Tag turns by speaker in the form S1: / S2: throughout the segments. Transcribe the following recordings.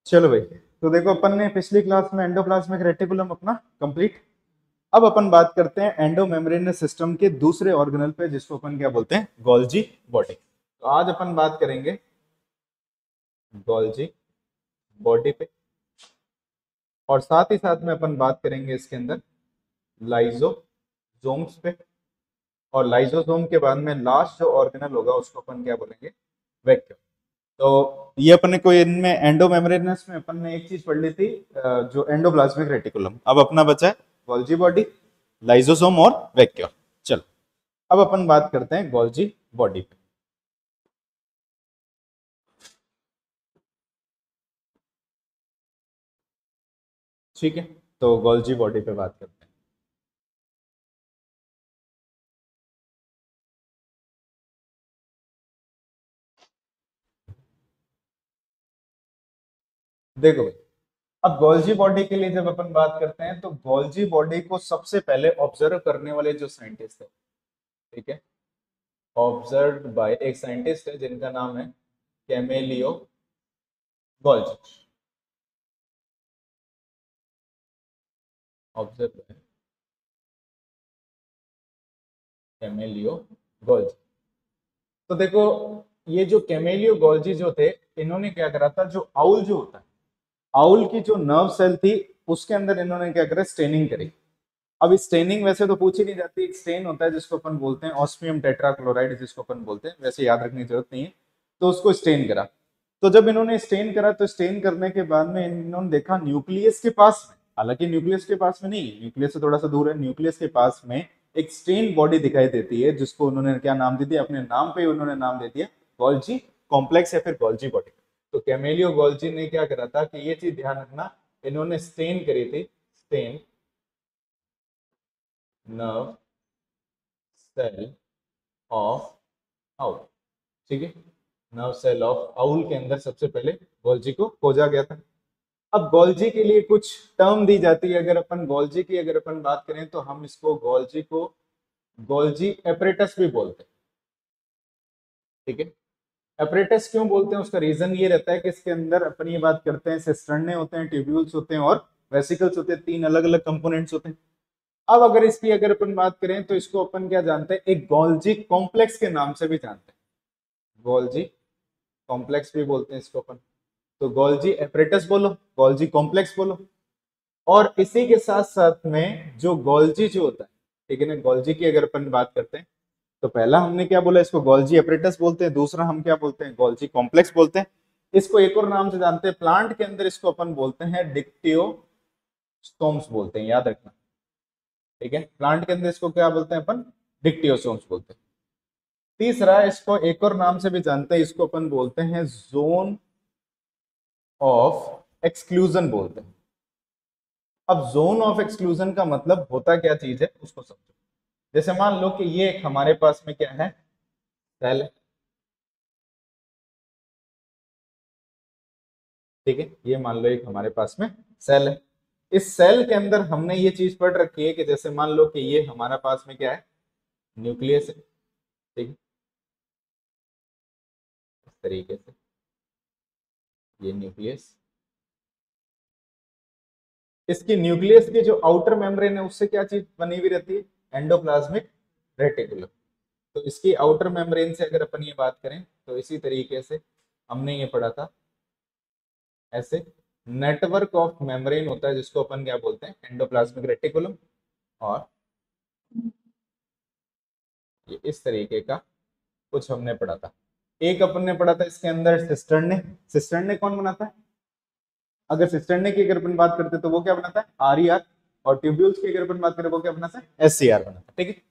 S1: चलो भाई, तो देखो अपन ने पिछली क्लास में एंडोप्लाज्मिक रेटिकुलम अपना कंप्लीट। अब अपन बात करते हैं एंडो मेम्ब्रेनस सिस्टम के दूसरे ऑर्गेनल पे, जिसको अपन क्या बोलते हैं, गोल्जी बॉडी। तो आज अपन बात करेंगे गोल्जी बॉडी पे, और साथ ही साथ में अपन बात करेंगे इसके अंदर लाइजोसोम्स पे। और लाइजोसोम के बाद में लास्ट जो ऑर्गेनल होगा उसको अपन क्या बोलेंगे, वैक्यूम। तो ये अपने को इनमें एंडो मेम्ब्रेनस में अपन ने एक चीज पढ़ ली थी, जो एंडोप्लाज्मिक रेटिकुलम। अब अपना बचा है गोल्जी बॉडी, लाइजोसोम और वैक्यूम। चलो, अब अपन बात करते हैं गोल्जी बॉडी पे। ठीक है, तो गोल्जी बॉडी पे बात करते हैं। देखो भाई, अब गोल्जी बॉडी के लिए जब अपन बात करते हैं तो गोल्जी बॉडी को सबसे पहले ऑब्जर्व करने वाले जो साइंटिस्ट है, ठीक है, ऑब्जर्व बाय एक साइंटिस्ट है जिनका नाम है Camillo Golgi. Observe by Camillo Golgi. तो देखो, ये जो कैमेलियो गोल्जी जो थे, इन्होंने क्या करा था, जो आउल जो होता है, आउल की जो नर्व सेल थी उसके अंदर इन्होंने क्या करा, स्टेनिंग करी। अब स्टेनिंग वैसे तो पूछी नहीं जाती, एक स्टेन होता है जिसको अपन बोलते हैं ऑस्मियम टेट्राक्लोराइड, जिसको अपन बोलते हैं, वैसे याद रखने की जरूरत नहीं है। तो उसको स्टेन करा। तो जब इन्होंने स्टेन करा तो स्टेन करने के बाद में इन्होंने देखा न्यूक्लियस के पास में, हालांकि न्यूक्लियस के पास में नहीं, न्यूक्लियस से थोड़ा सा दूर है, न्यूक्लियस के पास में एक स्टेन बॉडी दिखाई देती है, जिसको उन्होंने क्या नाम दे दिया, अपने नाम पे ही उन्होंने नाम दे दिया गोल्जी कॉम्प्लेक्स या फिर गोल्जी बॉडी। तो कैमेलियो गोल्जी ने क्या करा था कि ये चीज ध्यान रखना, इन्होंने स्टेन करी थी, stain nerve cell of owl. ठीक है, नर्व सेल ऑफ आउल के अंदर सबसे पहले गोल्जी को खोजा गया था। अब गोल्जी के लिए कुछ टर्म दी जाती है, अगर अपन गोल्जी की अगर अपन बात करें तो हम इसको गोल्जी को गोल्जी एपरेटस भी बोलते हैं। ठीक है, एपरेटस क्यों बोलते हैं, उसका रीजन ये रहता है कि इसके अंदर अपन ये बात करते हैं, सिस्टर्ने होते हैं, ट्यूब्यूल्स होते हैं और वेसिकल्स होते हैं, तीन अलग अलग कंपोनेंट्स होते हैं। अब अगर इसकी अगर अपन बात करें तो इसको अपन क्या जानते हैं, एक गोल्जी कॉम्प्लेक्स के नाम से भी जानते हैं, गोल्जी कॉम्प्लेक्स भी बोलते हैं इसको अपन। तो गोल्जी एपरेटस बोलो, गोल्जी कॉम्प्लेक्स बोलो। और इसी के साथ साथ में जो गोल्जी जो होता है, ठीक है ना, गोल्जी की अगर अपन बात करते हैं तो पहला हमने क्या बोला, इसको गोल्जी एपरेटस बोलते हैं, दूसरा हम क्या बोलते हैं, गोल्जी कॉम्प्लेक्स बोलते हैं। इसको एक और नाम से जानते हैं, प्लांट के अंदर इसको अपन बोलते हैं डिक्टियोस्टोम्स बोलते हैं, याद रखना। ठीक है, प्लांट के अंदर इसको क्या बोलते हैं अपन, डिक्टियोसोम्स बोलते हैं। तीसरा, इसको एक और नाम से भी जानते हैं, इसको अपन बोलते हैं जोन ऑफ एक्सक्लूजन बोलते हैं। अब जोन ऑफ एक्सक्लूजन का मतलब होता क्या चीज है उसको समझो। जैसे मान लो कि ये एक हमारे पास में क्या है, सेल है। ठीक है, ये मान लो एक हमारे पास में सेल है। इस सेल के अंदर हमने ये चीज पढ़ रखी है कि जैसे मान लो कि ये हमारा पास में क्या है, न्यूक्लियस है। ठीक है, इस तरीके से ये न्यूक्लियस, इसकी न्यूक्लियस की जो आउटर मेम्ब्रेन है उससे क्या चीज बनी हुई रहती है, एंडोप्लाज्मिक रेटिकुलम। तो इसकी आउटर मेम्ब्रेन से अगर अपन ये बात करें तो इसी तरीके से हमने ये पढ़ा था, ऐसे नेटवर्क ऑफ मेम्ब्रेन होता है जिसको अपन क्या बोलते हैं, एंडोप्लाज्मिक रेटिकुलम। और ये इस तरीके का कुछ हमने पढ़ा था। एक अपन ने पढ़ा था इसके अंदर सिस्टर्ने। सिस्टर्ने कौन बनाता है, अगर सिस्टर्ने की अगर अपन बात करते हैं तो वो क्या बनाता है, आर ई आर। और ट्यूब्यूल्स की अगर अपन बात करें वो क्या बनाता है, एस सी आर बनाता है। ठीक है,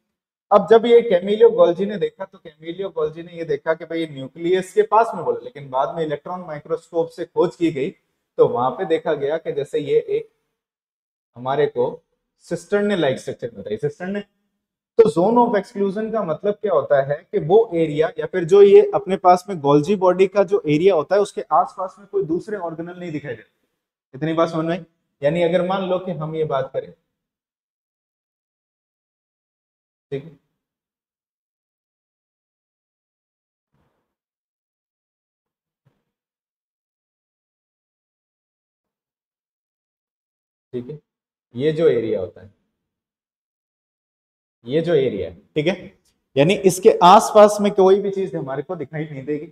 S1: अब जब ये कैमिलियो गोल्जी ने देखा तो कैमिलियो गोल्जी ने ये देखा कि भाई न्यूक्लियस के पास में बोला, लेकिन बाद में इलेक्ट्रॉन माइक्रोस्कोप से खोज की गई तो वहां पे देखा गया कि जैसे ये एक हमारे को सिस्टर्ने लाइक स्ट्रक्चर बताई, सिस्टर्ने। तो जोन ऑफ एक्सक्लूजन का मतलब क्या होता है कि वो एरिया या फिर जो ये अपने पास में गोल्जी बॉडी का जो एरिया होता है उसके आसपास में कोई दूसरे ऑर्गेनल नहीं दिखाई देते। इतनी बात समझ में आई? यानी अगर मान लो कि हम ये बात करें, ठीक है, ठीक है, ये जो एरिया होता है, ये जो एरिया है, ठीक है, यानी इसके आसपास में कोई भी चीज हमारे को दिखाई नहीं देगी।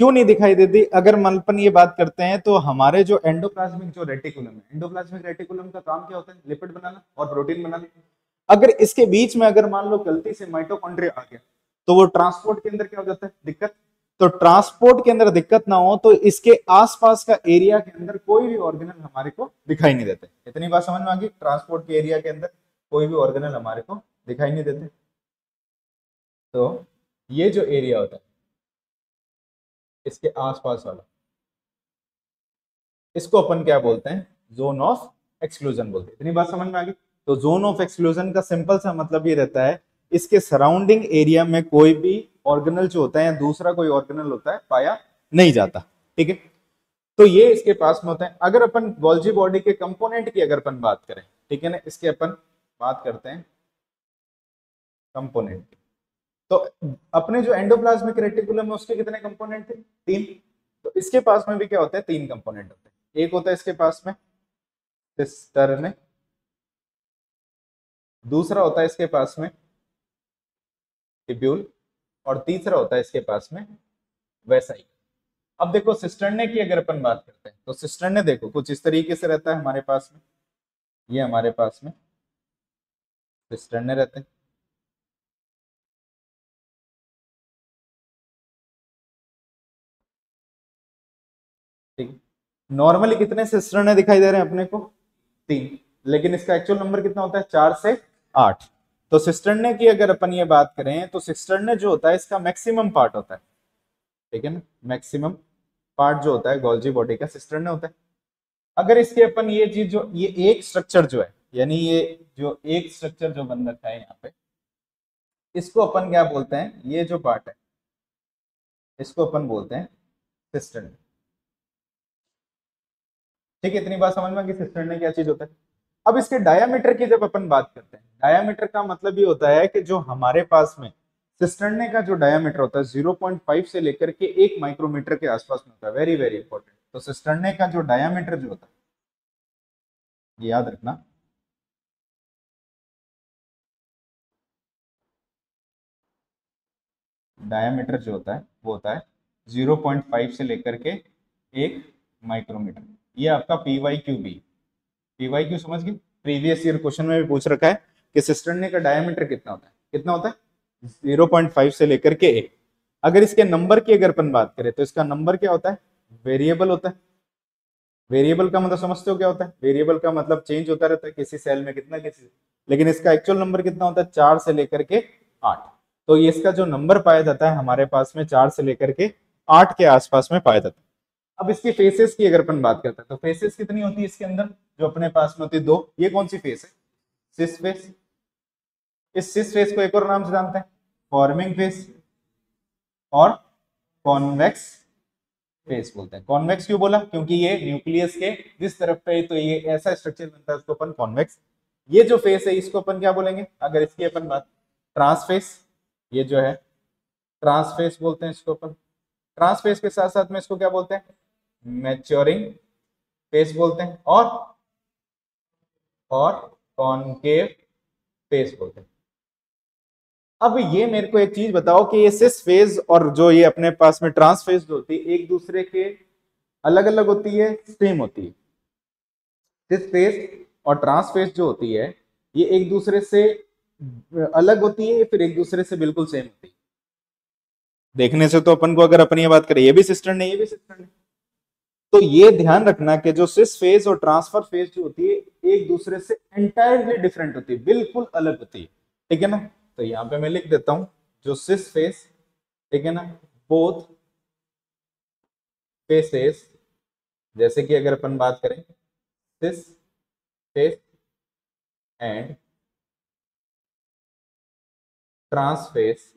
S1: क्यों नहीं दिखाई देती? अगर अपन ये बात करते हैं तो हमारे जो एंडोप्लाज्मिक जो रेटिकुलम है, एंडोप्लाज्मिक रेटिकुलम का काम क्या होता है? लिपिड बनाना और प्रोटीन बनाना। अगर इसके बीच में अगर मान लो गलती से माइटोकॉन्ड्रिया आ गया तो वो ट्रांसपोर्ट के अंदर क्या हो जाता है? दिक्कत। तो ट्रांसपोर्ट के अंदर दिक्कत ना हो तो इसके आसपास का एरिया के अंदर कोई भी ऑर्गेनल हमारे को दिखाई नहीं देते। इतनी बात समझ में आ गई? ट्रांसपोर्ट के एरिया के अंदर कोई भी ऑर्गेनल हमारे को दिखाई नहीं देते। तो ये जो एरिया होता है इसके आसपास वाला, इसको अपन क्या बोलते हैं? जोन ऑफ एक्सक्लूजन बोलते हैं। इतनी बात समझ में आ गई? तो जोन ऑफ एक्सक्लूजन का सिंपल सा मतलब ये रहता है इसके सराउंडिंग एरिया में कोई भी ऑर्गेनल जो होता है या दूसरा कोई ऑर्गेनल होता है पाया नहीं जाता। ठीक है, तो ये इसके पास में होता है। अगर अपन गोल्जी बॉडी के कंपोनेंट की अगर अपन बात करें, ठीक है ना, इसके अपन बात करते हैं कंपोनेंट, तो अपने जो एंडोप्लाज्मिक रेटिकुलम है उसके कितने कंपोनेंट थे? 3। तो इसके पास में भी क्या होता है? 3 कंपोनेंट होते हैं। एक होता है इसके पास में सिस्टर्न, दूसरा होता है इसके पास में टिब्यूल, और तीसरा होता है इसके पास में वेसाइकल। अब देखो सिस्टर्ने की अगर अपन बात करते हैं तो सिस्टर्ने देखो कुछ इस तरीके से रहता है हमारे पास में, ये हमारे पास में सिस्टर्ने रहते हैं। ठीक है, नॉर्मली कितने सिस्टर्ने दिखाई दे रहे हैं अपने को? 3, लेकिन इसका एक्चुअल नंबर कितना होता है? 4 से 8। तो सिस्टर्ने की अगर अपन ये बात करें तो सिस्टर्ने जो होता है इसका मैक्सिमम पार्ट होता है। ठीक है ना, मैक्सिमम पार्ट जो होता है गोल्जी बॉडी का सिस्टर्ने होता है। अगर इसके अपन ये चीज जो ये एक स्ट्रक्चर जो है, यानी ये जो एक स्ट्रक्चर जो बन रखा है यहाँ पे, इसको अपन क्या बोलते हैं? ये जो पार्ट है इसको अपन बोलते हैं सिस्टर्ने। ठीक है, इतनी बात समझ में कि सिस्टर्ने क्या चीज होता है। अब इसके डायामीटर की जब अपन बात करते हैं, डायामीटर का मतलब ये होता है कि जो हमारे पास में सिस्टर्ने का जो डायामीटर होता है 0.5 से लेकर के 1 माइक्रोमीटर के आसपास में होता है। Very very important. तो सिस्टर्ने का जो डायामीटर जो होता है ये याद रखना, डायामीटर जो होता है वो होता है 0.5 से लेकर के 1 माइक्रोमीटर। ये आपका P Y Q B, P Y Q समझ गए? प्रीवियस ईयर क्वेश्चन में भी पूछ रखा है कि सिस्टर्ने का डायमीटर कितना होता है? कितना होता है? 0.5 से लेकर के 1। अगर इसके नंबर की अगर अपन बात करें तो इसका नंबर क्या होता है? वेरिएबल होता है। वेरिएबल का मतलब समझते हो क्या होता है? वेरिएबल का मतलब चेंज होता रहता है, किसी सेल में कितना किसी, लेकिन इसका एक्चुअल नंबर कितना होता है? 4 से लेकर के 8। तो ये इसका जो नंबर पाया जाता है हमारे पास में 4 से लेकर के 8 के आसपास में पाया जाता है। अब इसकी फेसेस की अगर अपन बात करते हैं तो फेसेस कितनी होती है इसके अंदर जो अपने पास में होती है? 2। ये कौन सी फेस है? Cis face. इस सिस फेस को एक और नाम से जानते हैं, फॉर्मिंग फेस और कॉन्वेक्स फेस बोलते हैं। कॉन्वेक्स क्यों बोला? क्योंकि ये न्यूक्लियस के जिस तरफ पे तो ये ऐसा स्ट्रक्चर बनता है उसको अपन कॉन्वेक्स। ये जो फेस है इसको अपन क्या बोलेंगे अगर इसकी अपन बात? ट्रांसफेस। ये जो है ट्रांसफेस बोलते हैं इसको अपन। ट्रांसफेस के साथ साथ में इसको क्या बोलते हैं? मैच्योरिंग फेस बोलते हैं, और कॉनकेव फेस बोलते हैं। अब ये मेरे को एक चीज बताओ कि ये सिस फेज और जो ये अपने पास में ट्रांस फेज जो होती है एक दूसरे के अलग अलग होती है, सेम होती है? सिस फेज और ट्रांस फेज जो होती है ये एक दूसरे से अलग होती है, फिर एक दूसरे से बिल्कुल सेम होती है? देखने से तो अपन को अगर अपन ये बात करें ये भी सिस्टर नहीं, ये भी सिस्टर नहीं। तो ये ध्यान रखना कि जो सिस फेज और ट्रांसफर फेज जो होती है एक दूसरे से एंटायरली डिफरेंट होती है, बिल्कुल अलग होती है। ठीक है ना, तो यहां पे मैं लिख देता हूं जो सिस फेज, ठीक है ना, बोथ फेसेस, जैसे कि अगर अपन बात करें cis face and trans face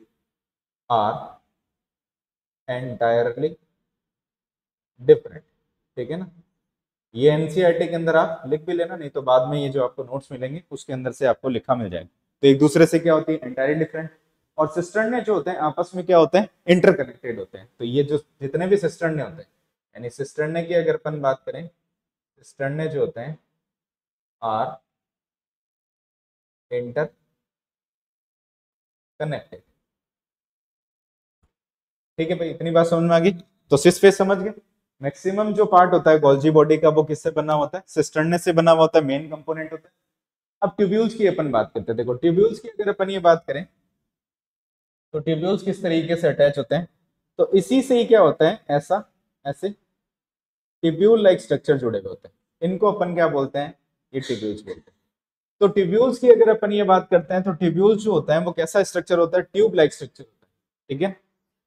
S1: are entirely different. ठीक है ना, ये एनसीईआरटी के अंदर आप लिख भी लेना, नहीं तो बाद में ये जो आपको नोट्स मिलेंगे उसके अंदर से आपको लिखा मिल जाएगा। तो एक दूसरे से क्या होती है? Entirely different. और सिस्टर्ने जो होते हैं आपस में क्या होते हैं? इंटरकनेक्टेड होते हैं। तो ये जो जितने भी सिस्टर्ने होते हैं, यानी सिस्टर्ने की अगर अपन बात करें, सिस्टर्ने जो होते हैं आर इंटर कनेक्टेड। ठीक है भाई, इतनी बात समझ में आ गई। तो सिस फेस समझ गए। मैक्सिमम जो पार्ट होता है गोल्जी बॉडी का वो किससे बना होता है? सिस्टर्ने से बना हुआ होता है, मेन कंपोनेंट होता है। अब ट्यूब्यूल्स की अपन बात करते हैं। देखो ट्यूब्यूल्स की अगर अपन ये बात करें तो ट्यूब्यूल्स किस तरीके से अटैच होते हैं, तो इसी से ही क्या होता है, ऐसा ऐसे ट्यूब्यूल लाइक स्ट्रक्चर जुड़े हुए होते हैं। इनको अपन क्या बोलते हैं? ये ट्यूब्यूल्स बोलते हैं। तो ट्यूब्यूल्स की अगर अपन ये बात करते हैं तो ट्यूब्यूल्स जो होता है वो कैसा स्ट्रक्चर होता है? ट्यूब लाइक स्ट्रक्चर होता है। ठीक है,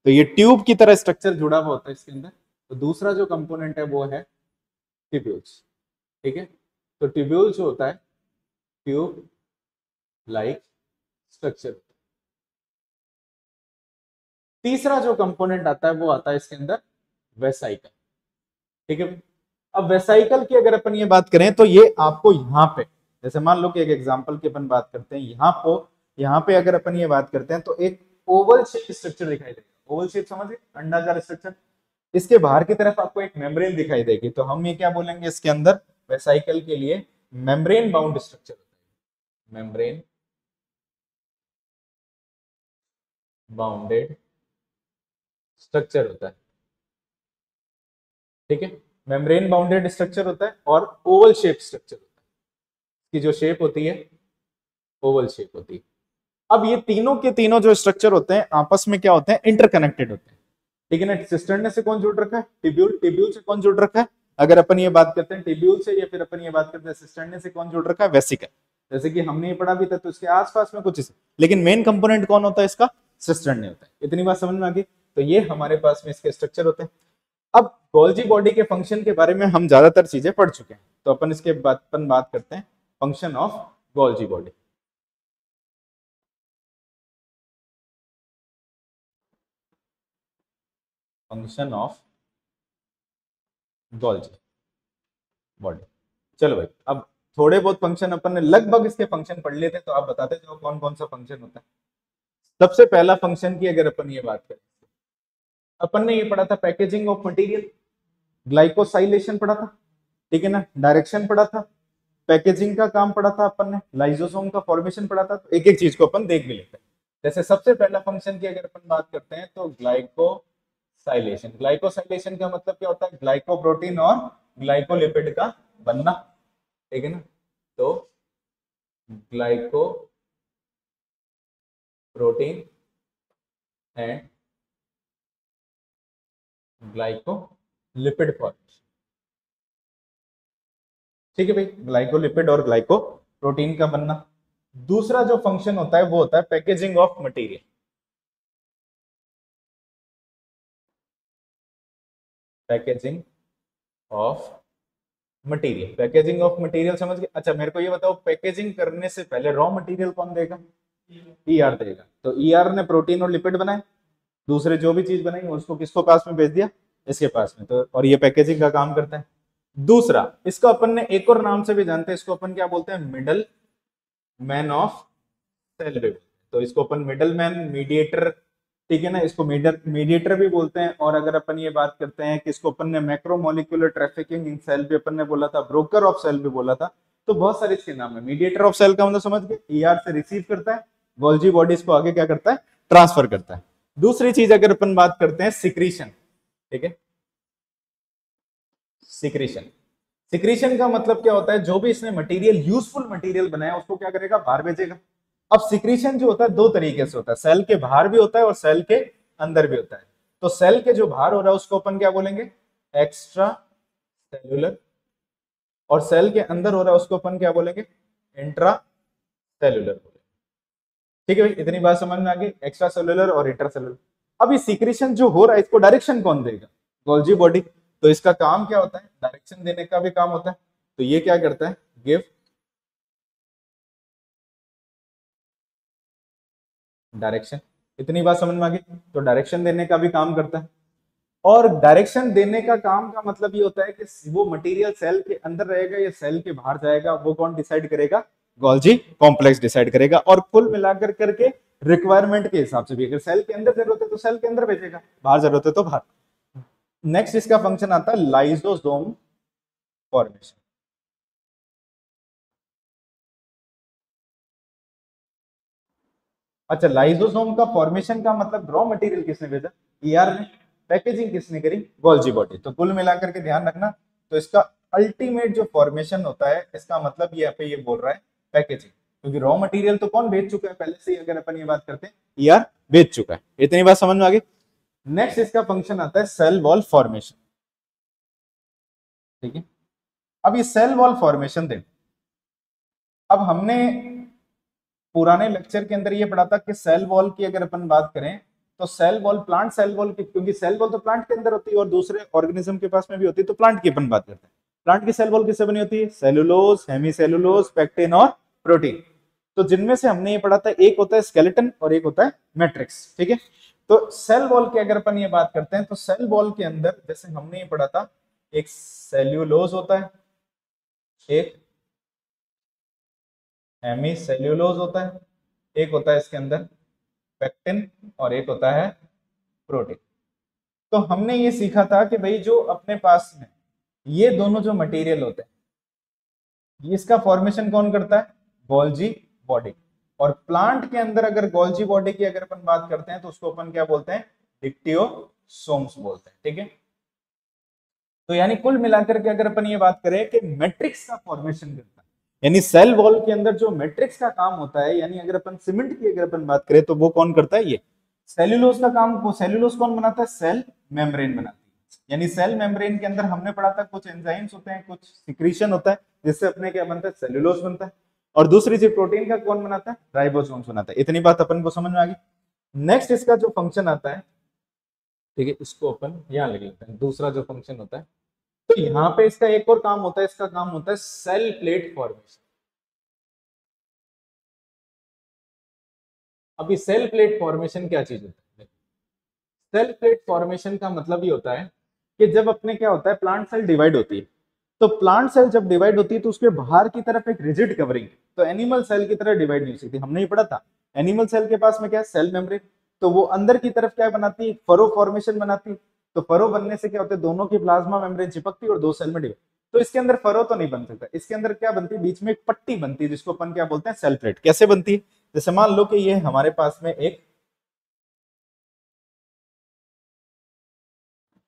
S1: तो ये ट्यूब की तरह स्ट्रक्चर जुड़ा हुआ होता है इसके अंदर। तो दूसरा जो कंपोनेंट है वो है ट्यूब्यूल्स। ठीक है, तो ट्यूब्यूल्स जो होता है ट्यूब लाइक स्ट्रक्चर। तीसरा जो कंपोनेंट आता है वो आता है इसके अंदर वेसाइकल। ठीक है, अब वेसाइकल की अगर अपन ये बात करें तो ये आपको यहाँ पे, जैसे मान लो कि एक एग्जांपल की अपन बात करते हैं, यहाँ पे अगर अपन ये बात करते हैं तो एक ओवल शेप स्ट्रक्चर दिखाई देगा। ओवल शेप समझिए, अंडाकार स्ट्रक्चर। इसके बाहर की तरफ आपको एक मेम्ब्रेन दिखाई देगी, तो हम ये क्या बोलेंगे इसके अंदर? वेसाइकल के लिए मेम्ब्रेन बाउंड स्ट्रक्चर होता है, मेम्ब्रेन बाउंडेड स्ट्रक्चर होता है। ठीक है, मेम्ब्रेन बाउंडेड स्ट्रक्चर होता है और ओवल शेप स्ट्रक्चर होता है। इसकी जो शेप होती है ओवल शेप होती है। अब ये तीनों के तीनों जो स्ट्रक्चर होते हैं आपस में क्या होते हैं? इंटरकनेक्टेड होते हैं। ठीक है ना, सिस्टर्न से कौन जुड़ रखा है? टिब्यूल। टिब्यूल से कौन जुड़ रखा है? अगर अपन ये बात करते हैं टिब्यूल से, या फिर अपन ये बात करते हैं सिस्टर्न से कौन जुड़ रखा है? वेसिकल। जैसे कि हमने ये पढ़ा भी था, तो इसके आसपास में कुछ, लेकिन मेन कंपोनेंट कौन होता है इसका? सिस्टर्न होता है। इतनी बात समझ में आ गई। तो ये हमारे पास में इसके स्ट्रक्चर होते हैं। अब गोल्जी बॉडी के फंक्शन के बारे में हम ज्यादातर चीजें पढ़ चुके हैं, तो अपन इसके बाद अपन बात करते हैं function of Golgi body. Function of Golgi body. चलो भाई, अब थोड़े बहुत फंक्शन अपन ने लगभग इसके फंक्शन पढ़ लिए थे, तो आप बताते जाओ कौन कौन सा फंक्शन होता है। सबसे पहला फंक्शन की अगर अपन ये बात करें, अपन ने ये पढ़ा था पैकेजिंग ऑफ मटेरियल, ग्लाइकोसाइलेशन पढ़ा था। ठीक है ना, डायरेक्शन पढ़ा था, पैकेजिंग का काम पढ़ा था अपन ने, लाइसोसोम का फॉर्मेशन पढ़ा था। तो एक एक चीज को अपन देख भी लेते हैं। जैसे सबसे पहला फंक्शन की अगर अपन बात करते हैं तो ग्लाइकोसाइलेशन। ग्लाइकोसाइलेशन का मतलब क्या होता है? ग्लाइकोप्रोटीन और ग्लाइकोलिपिड का बनना। ठीक है ना, तो glyco protein and glycolipid formation. ठीक है भाई, ग्लाइकोलिपिड और ग्लाइको प्रोटीन का बनना। दूसरा जो फंक्शन होता है वो होता है packaging of material. Packaging of material, packaging of material समझ गए। अच्छा मेरे को ये बताओ, पैकेजिंग करने से पहले रॉ मटेरियल कौन देगा? ईआर देगा। तो ईआर ने प्रोटीन और लिपिड बनाए, दूसरे जो भी चीज बनाई उसको किसको पास में भेज दिया? इसके पास में। तो और ये पैकेजिंग का काम करता है। दूसरा, इसको अपन ने एक और नाम से भी जानते हैं, इसको अपन क्या बोलते हैं? मिडल मैन ऑफ सेल भी। तो इसको अपन मिडल मैन, मीडिएटर, ठीक है ना, इसको मीडिएटर भी बोलते हैं। और अगर अपन ये बात करते हैं कि इसको अपन ने मैक्रोमोलिकुलर ट्रैफिकिंग इन सेल भी अपन ने बोला था, ब्रोकर ऑफ सेल भी बोला था। तो बहुत सारे इसके नाम है। मीडिएटर ऑफ सेल का मतलब समझ गए, ईआर से रिसीव करता है, गोल्जी बॉडीज को आगे क्या करता है? ट्रांसफर करता है। दूसरी चीज अगर अपन बात करते हैं सिक्रीशन। ठीक है, सिक्रीशन। सिक्रीशन का मतलब क्या होता है? जो भी इसने मटेरियल, यूजफुल मटेरियल बनाया उसको क्या करेगा? बाहर भेजेगा। अब सिक्रीशन जो होता है दो तरीके से होता है, सेल के बाहर भी होता है और सेल के अंदर भी होता है। तो सेल के जो बाहर हो रहा है उसको अपन क्या बोलेंगे? Extra cellular. और सेल के अंदर हो रहा है उसको अपन क्या बोलेंगे? इंट्रा सेलुलर बोलेंगे। ठीक है भाई, इतनी बात समझ में आ गई, एक्स्ट्रा सेलुलर और इंट्रा सेलुलर। अब ये सिक्रीशन जो हो रहा है इसको डायरेक्शन कौन देगा? Golgi body. तो इसका काम क्या होता है? डायरेक्शन देने का भी काम होता है। तो ये क्या करता है? Give direction. इतनी बात समझ में आ गई। तो डायरेक्शन देने का भी काम करता है। और डायरेक्शन देने का काम का मतलब ये होता है कि वो मटेरियल सेल के अंदर रहेगा या सेल के बाहर जाएगा, वो कौन डिसाइड करेगा? गोल्जी कॉम्प्लेक्स डिसाइड करेगा। और कुल मिलाकर करके रिक्वायरमेंट के हिसाब से भी, अगर सेल के अंदर जरूरत है तो सेल के अंदर भेजेगा, बाहर जरूरत है तो बाहर। नेक्स्ट इसका फंक्शन आता है लाइसोसोम फॉर्मेशन। अच्छा, लाइसोसोम का फॉर्मेशन का मतलब रॉ मटेरियल किसने भेजा? ईआर ने। पैकेजिंग किसने करी? Golgi body. तो कुल मिलाकर के ध्यान रखना, तो इसका अल्टीमेट जो फॉर्मेशन होता है, इसका मतलब ये पे ये बोल रहा है पैकेजिंग, क्योंकि रॉ मटेरियल तो कौन भेज चुका है पहले से ही, अगर अपन ये बात करते हैं ईआर भेज चुका है। इतनी बात समझ में आ गई। नेक्स्ट इसका फंक्शन आता है सेल वॉल फॉर्मेशन। ठीक है, अब ये सेल वॉल फॉर्मेशन देखो, अब हमने पुराने लेक्चर के अंदर ये पढ़ा था कि सेल वॉल की अगर अपन बात करें तो cell wall, plant cell wall की, क्योंकि सेल वॉल तो प्लांट के अंदर होती है और दूसरे ऑर्गेनिज्म के पास में भी होती है, तो प्लांट की अपन बात करते हैं। प्लांट की सेल वॉल किससे बनी होती है? सेलुलोज, हेमीसेलुलोज, पेक्टिन और प्रोटीन। तो जिनमें से हमने ये पढ़ा था, एक होता है स्केलेटन और एक होता है मैट्रिक्स। ठीक है, तो सेल वॉल की अगर अपन ये बात करते हैं तो सेल वॉल के अंदर जैसे हमने ये पढ़ा था, एक सेल्यूलोज होता है, एक हेमीसेल्यूलोज होता है, एक होता है इसके अंदर पेक्टिन और एक होता है प्रोटीन। तो हमने ये सीखा था कि भाई जो अपने पास में ये दोनों जो मटेरियल होते हैं, इसका फॉर्मेशन कौन करता है? Golgi body. और प्लांट के अंदर अगर गोल्जी बॉडी की अगर अपन बात करते हैं तो उसको अपन क्या बोलते हैं? डिक्टियोसोम्स बोलते हैं। ठीक है, तो यानी कुल मिलाकर के अगर अपन ये बात करें कि मैट्रिक्स का फॉर्मेशन करता है, यानी सेल वॉल के अंदर जो मैट्रिक्स का काम होता है, यानी अगर अपन सीमेंट की अगर अपन बात करें तो वो कौन करता है? ये सेल्यूलोज का काम। वो सेल्यूलोज कौन बनाता है? सेल मेम्ब्रेन बनाती है। यानी सेल मेम्ब्रेन के अंदर हमने पढ़ा था कुछ एंजाइम्स होते हैं, कुछ सिक्रीशन होता है, जिससे अपने क्या बनता है? सेल्यूलोज बनता है। और दूसरी चीज प्रोटीन का कौन बनाता है? राइबोसोम्स बनाता है। इतनी बात अपन को समझ में आ गई। नेक्स्ट इसका जो फंक्शन आता है, ठीक है, इसको अपन यहां लिख लेते हैं। दूसरा जो फंक्शन होता है, तो यहाँ पे इसका एक और काम होता है, इसका काम होता है सेल प्लेट फॉर्मेशन। अभी सेल प्लेट फॉर्मेशन क्या चीज होता है? सेल प्लेट फॉर्मेशन का मतलब ये होता है कि जब अपने क्या होता है, प्लांट सेल डिवाइड होती है, तो प्लांट सेल जब डिवाइड होती है तो उसके बाहर की तरफ एक रिजिड कवरिंग, तो एनिमल सेल की तरह डिवाइड नहीं हो सकती। हमने ये पढ़ा था, एनिमल सेल के पास में क्या है? Cell membrane. तो वो अंदर की तरफ क्या बनाती है? फरो फॉर्मेशन बनाती है। तो फरो बनने से क्या होता है? दोनों की प्लाज्मा मेम्ब्रेन चिपकती है और दो सेल में डिवाइड। तो इसके अंदर फरो तो नहीं बन सकता, इसके अंदर क्या बनती है? बीच में एक पट्टी बनती है, जिसको अपन क्या बोलते हैं? Cell plate. कैसे बनती है? जैसे मान लो कि ये हमारे पास में एक,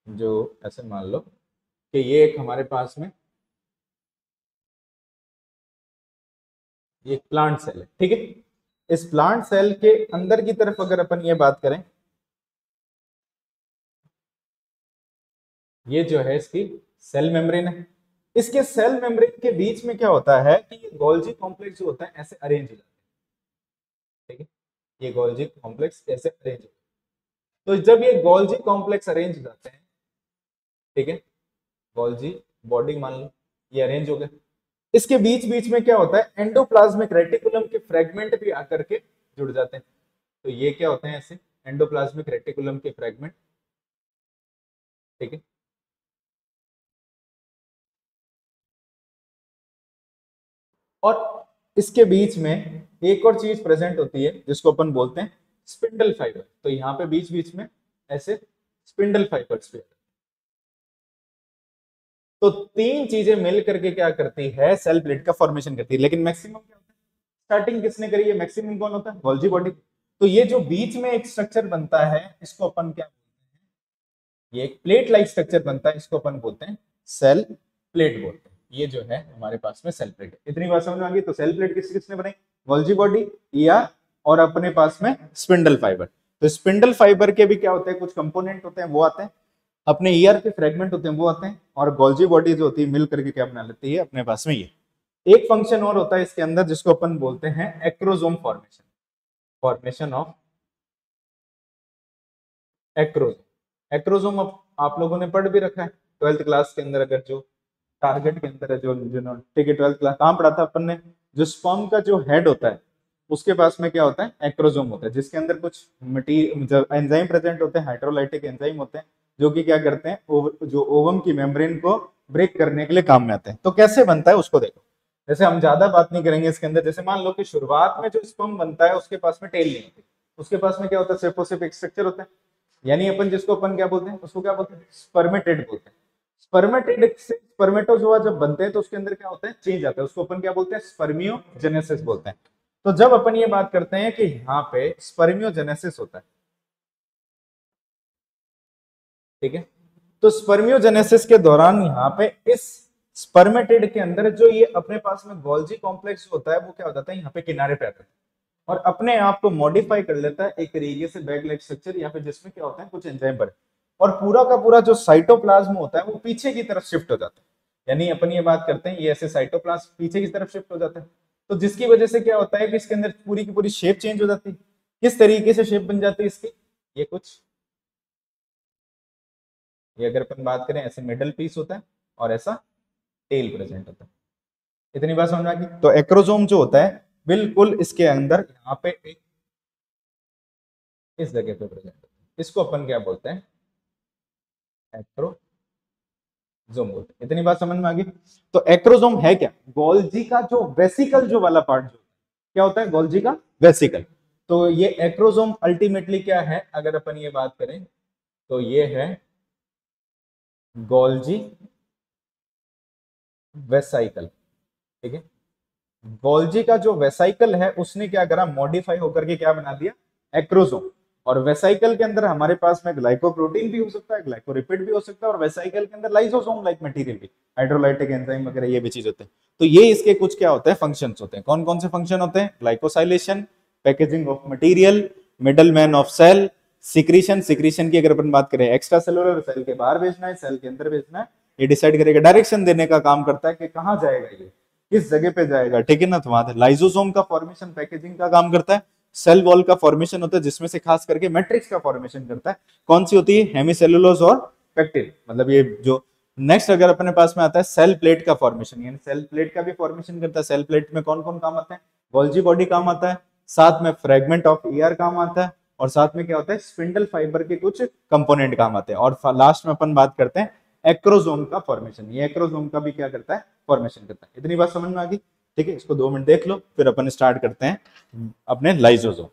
S1: जो ऐसे मान लो कि ये एक हमारे पास में ये प्लांट सेल है। ठीक है, इस प्लांट सेल के अंदर की तरफ अगर अपन ये बात करें, ये जो है इसकी सेल मेम्ब्रेन है। इसके सेल मेम्ब्रेन के बीच में क्या होता है कि ये गोल्जी कॉम्प्लेक्स जो होता है ऐसे अरेंज हो जाता है। ठीक है, ये गोल्जी कॉम्प्लेक्स ऐसे अरेंज हो जाता है। तो जब ये गोल्जी कॉम्प्लेक्स अरेंज हो जाते हैं, ठीक है, गोल्जी बॉडी मान लो ये अरेंज हो गए, इसके बीच बीच में क्या होता है? एंडोप्लाज्मिक रेटिकुलम के फ्रेगमेंट भी आकर के जुड़ जाते हैं। तो ये क्या होते हैं? ऐसे एंडोप्लाज्मिक रेटिकुलम के फ्रेगमेंट। ठीक है, और इसके बीच में एक और चीज प्रेजेंट होती है जिसको अपन बोलते हैं स्पिंडल फाइबर। तो यहाँ पे बीच बीच में ऐसे स्पिंडल फाइबर्स भी। तो तीन चीजें मिल करके क्या करती है? सेल प्लेट का फॉर्मेशन करती है। लेकिन मैक्सिमम क्या होता है? स्टार्टिंग किसने करी है? मैक्सिमम कौन होता है? Golgi body. तो ये जो बीच में एक स्ट्रक्चर बनता है, इसको अपन क्या, ये एक प्लेट लाइक स्ट्रक्चर बनता है, इसको अपन बोलते हैं सेल प्लेट बोलते हैं। ये जो है हमारे पास में सेल प्लेट है। इतनी बात समझ में आ गई। तो सेल प्लेट किसने बनाई? गोल्जी बॉडी या और अपने पास में स्पिंडल फाइबर। तो स्पिंडल फाइबर के भी क्या होते हैं? कुछ कंपोनेंट होते हैं वो आते हैं, अपने ईयर के फ्रेगमेंट होते हैं वो आते हैं, और गोल्जी बॉडी जो होती है मिल करके क्या बना लेती है अपने पास में ये। एक फंक्शन और होता है इसके अंदर जिसको अपन बोलते हैं acrosome formation. Formation of acrosome. Acrosome आप लोगों ने पढ़ भी रखा है ट्वेल्थ क्लास के अंदर, अगर जो टारगेट के अंदर है, जो ठीक है, ट्वेल्थ क्लास कहाँ पढ़ा था अपन ने? जो स्पर्म का जो हेड होता है उसके पास में क्या होता है? एक्रोजोम होता है, जिसके अंदर कुछ मटीरियल एंजाइम प्रेजेंट होते हैं, हाइड्रोलाइटिक एंजाइम होते हैं, जो कि क्या करते हैं? जो ओवम की मेम्ब्रेन को ब्रेक करने के लिए काम में आते हैं। तो कैसे बनता है उसको देखो। जैसे हम ज्यादा बात नहीं करेंगे इसके अंदर। जैसे मान लो कि शुरुआत में जो स्पर्म बनता है उसके पास में टेल नहीं होती, उसके पास में क्या होता है? सिर्फ और सिर्फ एक स्ट्रक्चर होता है। यानी अपन जिसको अपन क्या बोलते हैं? उसको क्या बोलते हैं? स्पर्मेटेड बोलते हैं। स्पर्मेटेड से स्पर्मेटोजोआ जब बनते हैं तो उसके अंदर क्या होता है? चेंज आता है, उसको अपन क्या बोलते हैं? स्पर्मियोजेनेसिस बोलते हैं। तो जब अपन ये बात करते हैं कि यहाँ पे स्पर्मियोजेनेसिस होता है, ठीक है, तो स्पर्मियोजेनेसिस के दौरान यहाँ पे इस स्पर्मेटिड के अंदर जो ये अपने पास में गोल्जी कॉम्प्लेक्स होता है वो क्या हो जाता है, यहाँ पे किनारे पे आता है और अपने आप को मॉडिफाई कर लेता है एक तरीके से बैग लाइक स्ट्रक्चर, या फिर जिसमें क्या होता है कुछ एंजाइम पर, और पूरा का पूरा जो साइटोप्लाज्म होता है वो पीछे की तरफ शिफ्ट हो जाता है। यानी अपन ये बात करते हैं ये ऐसे साइटोप्लाज्म पीछे की तरफ शिफ्ट हो जाता है, तो जिसकी वजह से क्या होता है कि इसके अंदर पूरी की पूरी शेप चेंज हो जाती है। किस तरीके से शेप बन जाती है इसकी, ये कुछ ये अगर अपन बात करें ऐसे मिडल पीस होता है और ऐसा टेल प्रेजेंट होता है। इतनी बात समझ में आ गई। तो एक्रोसोम जो होता है बिल्कुल इसके अंदर यहाँ पे एक इस जगह पे प्रेजेंट होता है, इसको अपन क्या बोलते हैं, एक्रोसोम बोलते हैं। इतनी बात समझ में आ गई। तो एक्रोसोम है क्या, गोल्जी का जो वेसिकल जो वाला पार्ट जो क्या होता है, गोल्जी का वेसिकल। तो ये एक्रोसोम अल्टीमेटली क्या है, अगर अपन ये बात करें तो ये है गोल्जी वेसाइकल, ठीक है। गोल्जी का जो वेसाइकल है उसने क्या करा, मॉडिफाई होकर के क्या बना दिया, एक्रोसोम। और वेसाइकल के अंदर हमारे पास में ग्लाइकोप्रोटीन भी हो सकता है, ग्लाइकोलिपिड भी हो सकता है, और वेसाइकल के अंदर लाइसोसोम लाइक मटेरियल भी, हाइड्रोलाइटिक एंजाइम वगैरह ये भी चीज होते हैं। तो ये इसके कुछ क्या होते हैं, फंक्शंस होते हैं। कौन कौन से फंक्शन होते हैं, glycosylation, packaging of material, middle man of cell, secretion. Secretion की अगर अपन बात करें एक्स्ट्रा सेलुलर, सेल के बाहर भेजना है, सेल के अंदर भेजना है, ये डिसाइड करेगा, डायरेक्शन देने का काम करता है कि कहाँ जाएगा ये, किस जगह पे जाएगा, ठीक है ना। तो वहां लाइसोसोम का फॉर्मेशन पैकेजिंग का काम करता है, सेल वॉल का फॉर्मेशन होता है जिसमें से खास करके मैट्रिक्स का फॉर्मेशन करता है, कौन सी होती है, हेमिसेलुलोज और पेक्टिन। मतलब ये जो नेक्स्ट अगर अपने पास में आता है सेल प्लेट का फॉर्मेशन, यानी सेल प्लेट का भी फॉर्मेशन करता है। सेल प्लेट में कौन कौन काम आता है, गोल्जी बॉडी काम आता है, साथ में फ्रेगमेंट ऑफ ईआर काम आता है, और साथ में क्या होता है, स्पिंडल फाइबर के कुछ कंपोनेंट काम आते हैं। और लास्ट में अपन बात करते हैं एक्रोसोम का फॉर्मेशन, ये एक्रोसोम का भी क्या करता है, फॉर्मेशन करता है। इतनी बात समझ में आ गई, ठीक है। इसको 2 मिनट देख लो, फिर अपन स्टार्ट करते हैं अपने लाइसोसोम।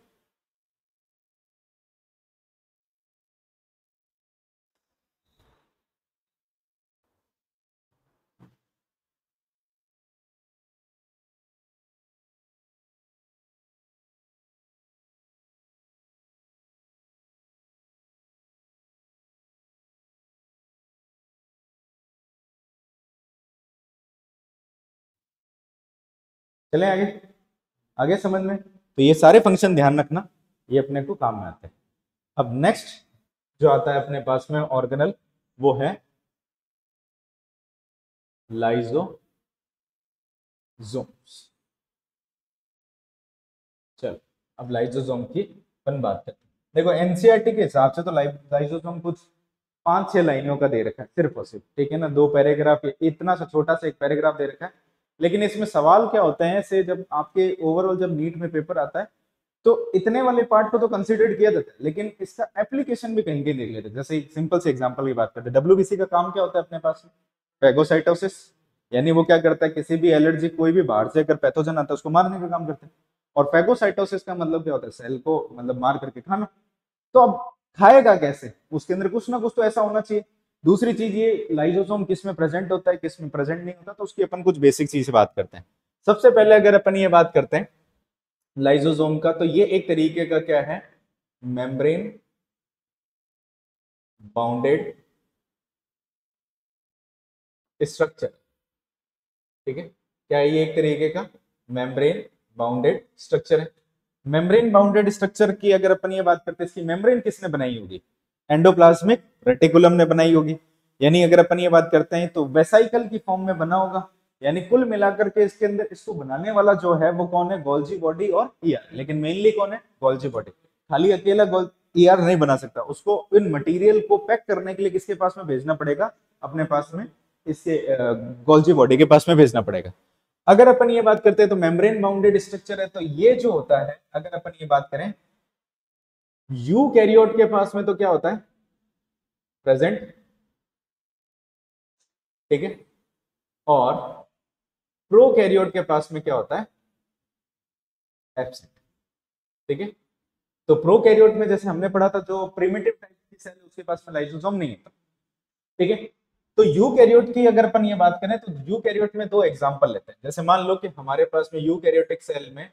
S1: चले आगे, आगे समझ में। तो ये सारे फंक्शन ध्यान रखना, ये अपने को काम में आते हैं। अब नेक्स्ट जो आता है अपने पास में ऑर्गेनल, वो है लाइसोसोम्स। चलो अब लाइसोसोम की अपन बात करते हैं। देखो एनसीईआरटी के हिसाब से तो लाइसोसोम कुछ 5-6 लाइनों का दे रखा है सिर्फ और सिर्फ, ठीक है ना, 2 पैराग्राफ, इतना सा छोटा सा एक पैराग्राफ दे रखा है। लेकिन इसमें सवाल क्या होते हैं से, जब आपके ओवरऑल जब नीट में पेपर आता है तो इतने वाले पार्ट को तो कंसीडर किया जाता है, लेकिन इसका एप्लीकेशन भी कहीं कहीं देख लेते हैं। जैसे सिंपल से एग्जांपल की बात करते हैं, डब्ल्यूबीसी का काम क्या होता है अपने पास में, फैगोसाइटोसिस, यानी वो क्या करता है, किसी भी एलर्जी कोई भी बाहर से अगर पैथोजन आता है उसको मारने का काम करता है। और फैगोसाइटोसिस का मतलब क्या होता है, सेल को मतलब मार करके खाना। तो अब खाएगा कैसे, उसके अंदर कुछ ना कुछ तो ऐसा होना चाहिए। दूसरी चीज ये लाइसोसोम किस में प्रेजेंट होता है, किस में प्रेजेंट नहीं होता, तो उसकी अपन कुछ बेसिक चीज से बात करते हैं। सबसे पहले अगर अपन ये बात करते हैं लाइसोसोम का, तो ये एक तरीके का क्या है, मेम्ब्रेन बाउंडेड स्ट्रक्चर, ठीक है। क्या ये एक तरीके का मेम्ब्रेन बाउंडेड स्ट्रक्चर है। मेम्ब्रेन बाउंडेड स्ट्रक्चर की अगर अपन ये बात करते हैं, इसकी मेम्ब्रेन किसने बनाई होगी, एंडोप्लाज्मिक रेटिकुलम ने बनाई होगी। यानी अगर अपन ये बात करते हैं तो वेसाइकल की फॉर्म में बना होगा। यानी कुल मिलाकर के इसके अंदर इसको बनाने वाला जो है वो कौन है, गोल्जी बॉडी और ईआर। लेकिन मेनली कौन है, गोल्जी बॉडी। खाली अकेला ईआर नहीं बना सकता, उसको इन मटेरियल को पैक करने के लिए किसके पास में भेजना पड़ेगा, अपने पास में इसके गोल्जी बॉडी के पास में भेजना पड़ेगा। अगर अपन ये बात करते हैं तो मेम्ब्रेन बाउंडेड स्ट्रक्चर है, तो ये जो होता है अगर अपन ये बात करें यू कैरियोट के पास में तो क्या होता है, प्रेजेंट, ठीक है। और प्रोकैरियोट के पास में क्या होता है, एब्सेंट, ठीक है। तो प्रोकैरियोट में जैसे हमने पढ़ा था जो प्रिमिटिव टाइप की सेल उसके पास में लाइसोसोम नहीं होता, ठीक है। तो यूकैरियोट की अगर अपन ये बात करें तो यूकैरियोट में 2 एग्जांपल लेते हैं। जैसे मान लो कि हमारे पास में यूकैरियोटिक सेल में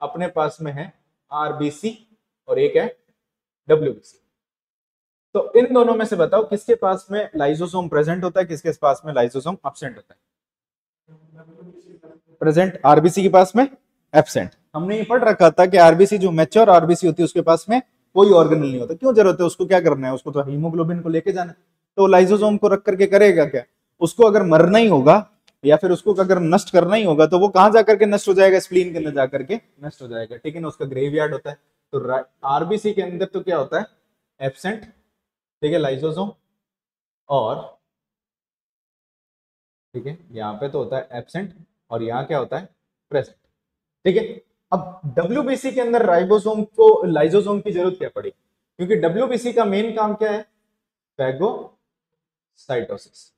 S1: अपने पास में है आरबीसी और एक है डब्ल्यूबीसी। तो इन दोनों में से बताओ किसके पास में लाइसोसोम प्रेजेंट होता है, किसके पास में लाइसोसोम एब्सेंट होता है? प्रेजेंट आरबीसी के पास में, एब्सेंट। हमने ये पढ़ रखा था कि आरबीसी जो मैच्योर आरबीसी होती है उसके पास में कोई ऑर्गेनल नहीं होता। क्यों जरूरत है, उसको क्या करना है, उसको तो हीमोग्लोबिन को लेके जाना है। तो लाइसोसोम को रख करके करेगा क्या, उसको अगर मरना ही होगा या फिर उसको अगर नष्ट करना ही होगा तो वो कहां जाकर के नष्ट हो जाएगा, स्प्लीन के अंदर जाकर के नष्ट हो जाएगा, ठीक है ना, उसका ग्रेवयार्ड होता है। तो आरबीसी के अंदर तो क्या होता है, एब्सेंट, ठीक है, लाइसोसोम, और ठीक है यहाँ पे तो होता है एब्सेंट और यहाँ क्या होता है, प्रेजेंट, ठीक है। अब डब्ल्यूबीसी के अंदर राइबोसोम को लाइसोसोम की जरूरत क्या पड़ी, क्योंकि डब्ल्यूबीसी का मेन काम क्या है, फैगोसाइटोसिस।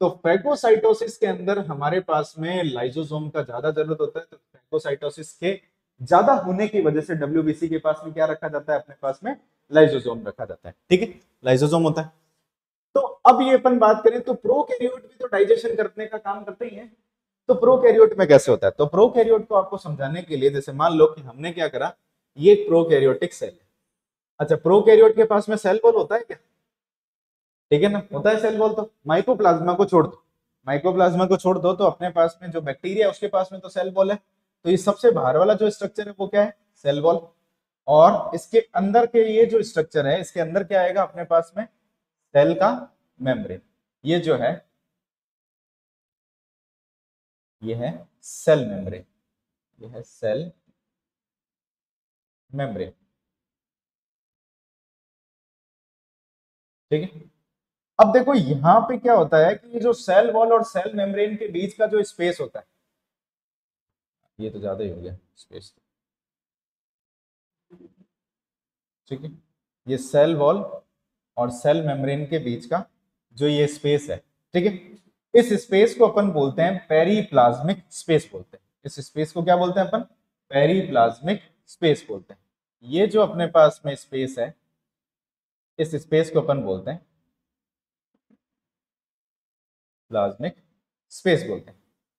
S1: तो फैगोसाइटोसिस के अंदर हमारे पास में लाइसोसोम का ज्यादा जरूरत होता है। तो फैगोसाइटोसिस के ज्यादा होने की वजह से डब्ल्यूबीसी के पास में क्या रखा जाता है, अपने पास में लाइसोसोम रखा जाता है, ठीक है, लाइसोसोम होता है। तो अब ये अपन बात करें तो प्रोकैरियोट भी तो डाइजेशन करने का काम करते ही है। तो प्रोकैरियोट में कैसे होता है, तो प्रोकैरियोट को आपको समझाने के लिए जैसे मान लो कि हमने क्या करा, ये एक प्रोकैरियोटिक सेल है। अच्छा, प्रोकैरियोट के पास में सेल वॉल होता है क्या, ठीक है ना, होता है सेल वॉल। तो माइकोप्लाज्मा को छोड़ दो, माइकोप्लाज्मा को छोड़ दो तो अपने पास में जो बैक्टीरिया है उसके पास में तो सेल वॉल है। तो ये सबसे बाहर वाला जो स्ट्रक्चर है वो क्या है, सेल वॉल। और इसके अंदर के ये जो स्ट्रक्चर है इसके अंदर क्या आएगा अपने पास में, सेल का मेम्ब्रेन। ये जो है ये है सेल मेम्ब्रेन, ये है सेल मेम्ब्रेन, ठीक है। अब देखो यहां पे क्या होता है कि ये जो सेल वॉल और सेल मेम्ब्रेन के बीच का जो स्पेस होता है, ये तो ज्यादा ही हो गया स्पेस, ठीक है, ये सेल वॉल और सेल मेम्ब्रेन के बीच का जो ये स्पेस है, ठीक है, इस स्पेस को अपन बोलते हैं पेरीप्लाज्मिक स्पेस बोलते हैं। इस स्पेस को क्या बोलते हैं अपन, पेरीप्लाज्मिक स्पेस बोलते हैं। ये जो अपने पास में स्पेस है इस स्पेस को अपन बोलते हैं प्लाज्मिक स्पेस बोलते हैं।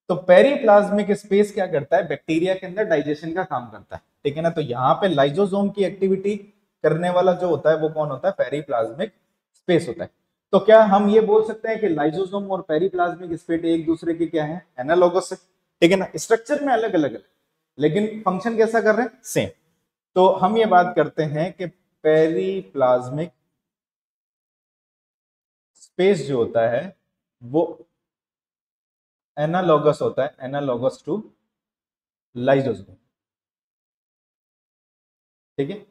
S1: तो पेरीप्लाज्मिक स्पेस क्या करता है, बैक्टीरिया के अंदर डाइजेशन का काम करता है, ठीक है ना। तो यहाँ पे लाइसोसोम की एक्टिविटी करने वाला जो होता है वो कौन होता है, पेरीप्लाज्मिक स्पेस होता है। तो क्या हम ये बोल सकते हैं कि लाइसोसोम और पेरीप्लाज्मिक स्पेस एक दूसरे के क्या है, एनालॉगस है, ठीक है ना, स्ट्रक्चर में अलग अलग है लेकिन फंक्शन कैसा कर रहे हैं, सेम। तो हम ये बात करते हैं कि पेरीप्लाज्मिक स्पेस जो होता है वो एनालॉगस होता है, एनालॉगस टू लाइसोसोम, ठीक है,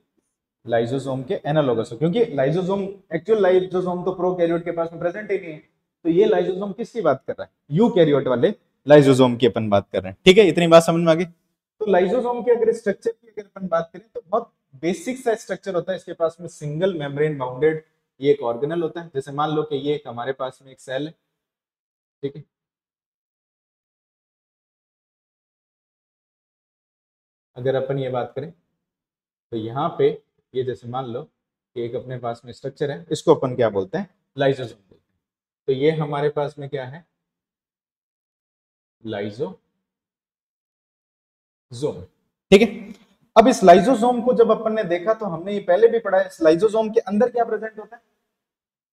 S1: लाइसोसोम के एनालॉगस हो, क्योंकि लाइसोसोम एक्चुअल लाइसोसोम तो प्रोकैरियोट के पास में प्रेजेंट ही नहीं है। तो ये लाइसोसोम किसकी बात कर रहा है, यूकैरियोट वाले लाइसोसोम की अपन बात कर रहे हैं, ठीक है, इतनी बात समझ में आ गई। तो लाइसोसोम के अगर स्ट्रक्चर की अगर अपन बात करें तो बहुत बेसिक सा स्ट्रक्चर होता है। इसके पास में सिंगल मेम्ब्रेन बाउंडेड ये एक ऑर्गेनल होता है। जैसे मान लो कि ये हमारे पास में एक सेल है, ठीक है, अगर अपन ये बात करें तो यहाँ पे ये जैसे मान लो कि एक अपने पास में स्ट्रक्चर है, इसको अपन क्या बोलते हैं, लाइसोसोम बोलते हैं। तो ये हमारे पास में क्या है, लाइसोसोम, ठीक है। अब इस लाइसोसोम को जब अपन ने देखा तो हमने ये पहले भी पढ़ा है, इस लाइसोसोम के अंदर क्या प्रेजेंट होता है,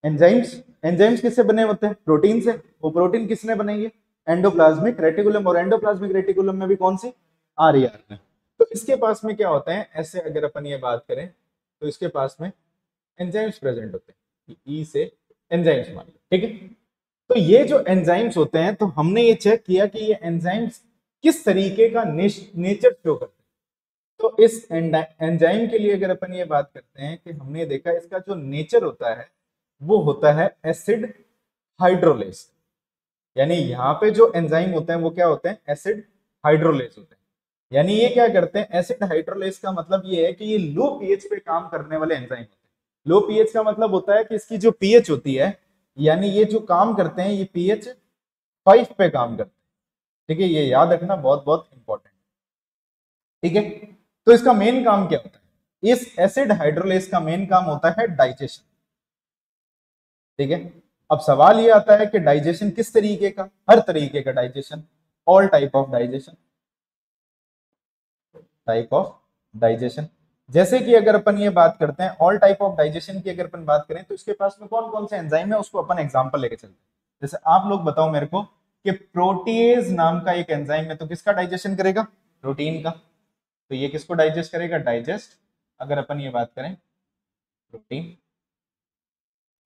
S1: एंजाइम्स। एंजाइम्स किससे बने होते हैं, प्रोटीन से। वो प्रोटीन किसने बनाई है, एंडोप्लाज्मिक रेटिकुलम, और एंडोप्लाज्मिक रेटिकुलम में भी कौन सी, आरईआर में। तो इसके पास में क्या होता है, ऐसे अगर अपन ये बात करें तो इसके पास में एंजाइम्स प्रेजेंट होते हैं, ई से एंजाइम्स मान लो, ठीक है। तो ये जो एंजाइम्स होते हैं तो हमने ये चेक किया कि ये एंजाइम्स किस तरीके का नेचर शो करते हैं। तो इस एंजाइम के लिए अगर अपन ये बात करते हैं कि हमने देखा इसका जो नेचर होता है वो होता है एसिड हाइड्रोलेस। यानी यहाँ पे जो एंजाइम होते हैं वो क्या होते हैं, एसिड हाइड्रोलेस होते हैं। यानी ये क्या करते हैं, एसिड हाइड्रोलेस का मतलब ये है कि ये लो पीएच पे काम करने वाले एंजाइम होते हैं। लो पीएच का मतलब होता है कि इसकी जो पीएच होती है, यानी ये जो काम करते हैं ये पीएच 5 पे काम करते हैं, ठीक है, ये याद रखना बहुत बहुत इंपॉर्टेंट, ठीक है। तो इसका मेन काम क्या होता है, इस एसिड हाइड्रोलेस का मेन काम होता है डाइजेशन, ठीक है। अब सवाल ये आता है कि डाइजेशन किस तरीके का, हर तरीके का digestion, all type of digestion, type of digestion. जैसे कि अगर अपन ये बात करते हैं ऑल टाइप ऑफ डाइजेशन की, अगर अपन बात करें तो इसके पास में कौन कौन से एंजाइम है उसको अपन एग्जांपल लेके चलते हैं। जैसे आप लोग बताओ मेरे को कि प्रोटीएज नाम का एक एंजाइम है, तो किसका डाइजेशन करेगा? प्रोटीन का। तो ये किसको डाइजेस्ट करेगा? डाइजेस्ट, अगर अपन ये बात करें प्रोटीन।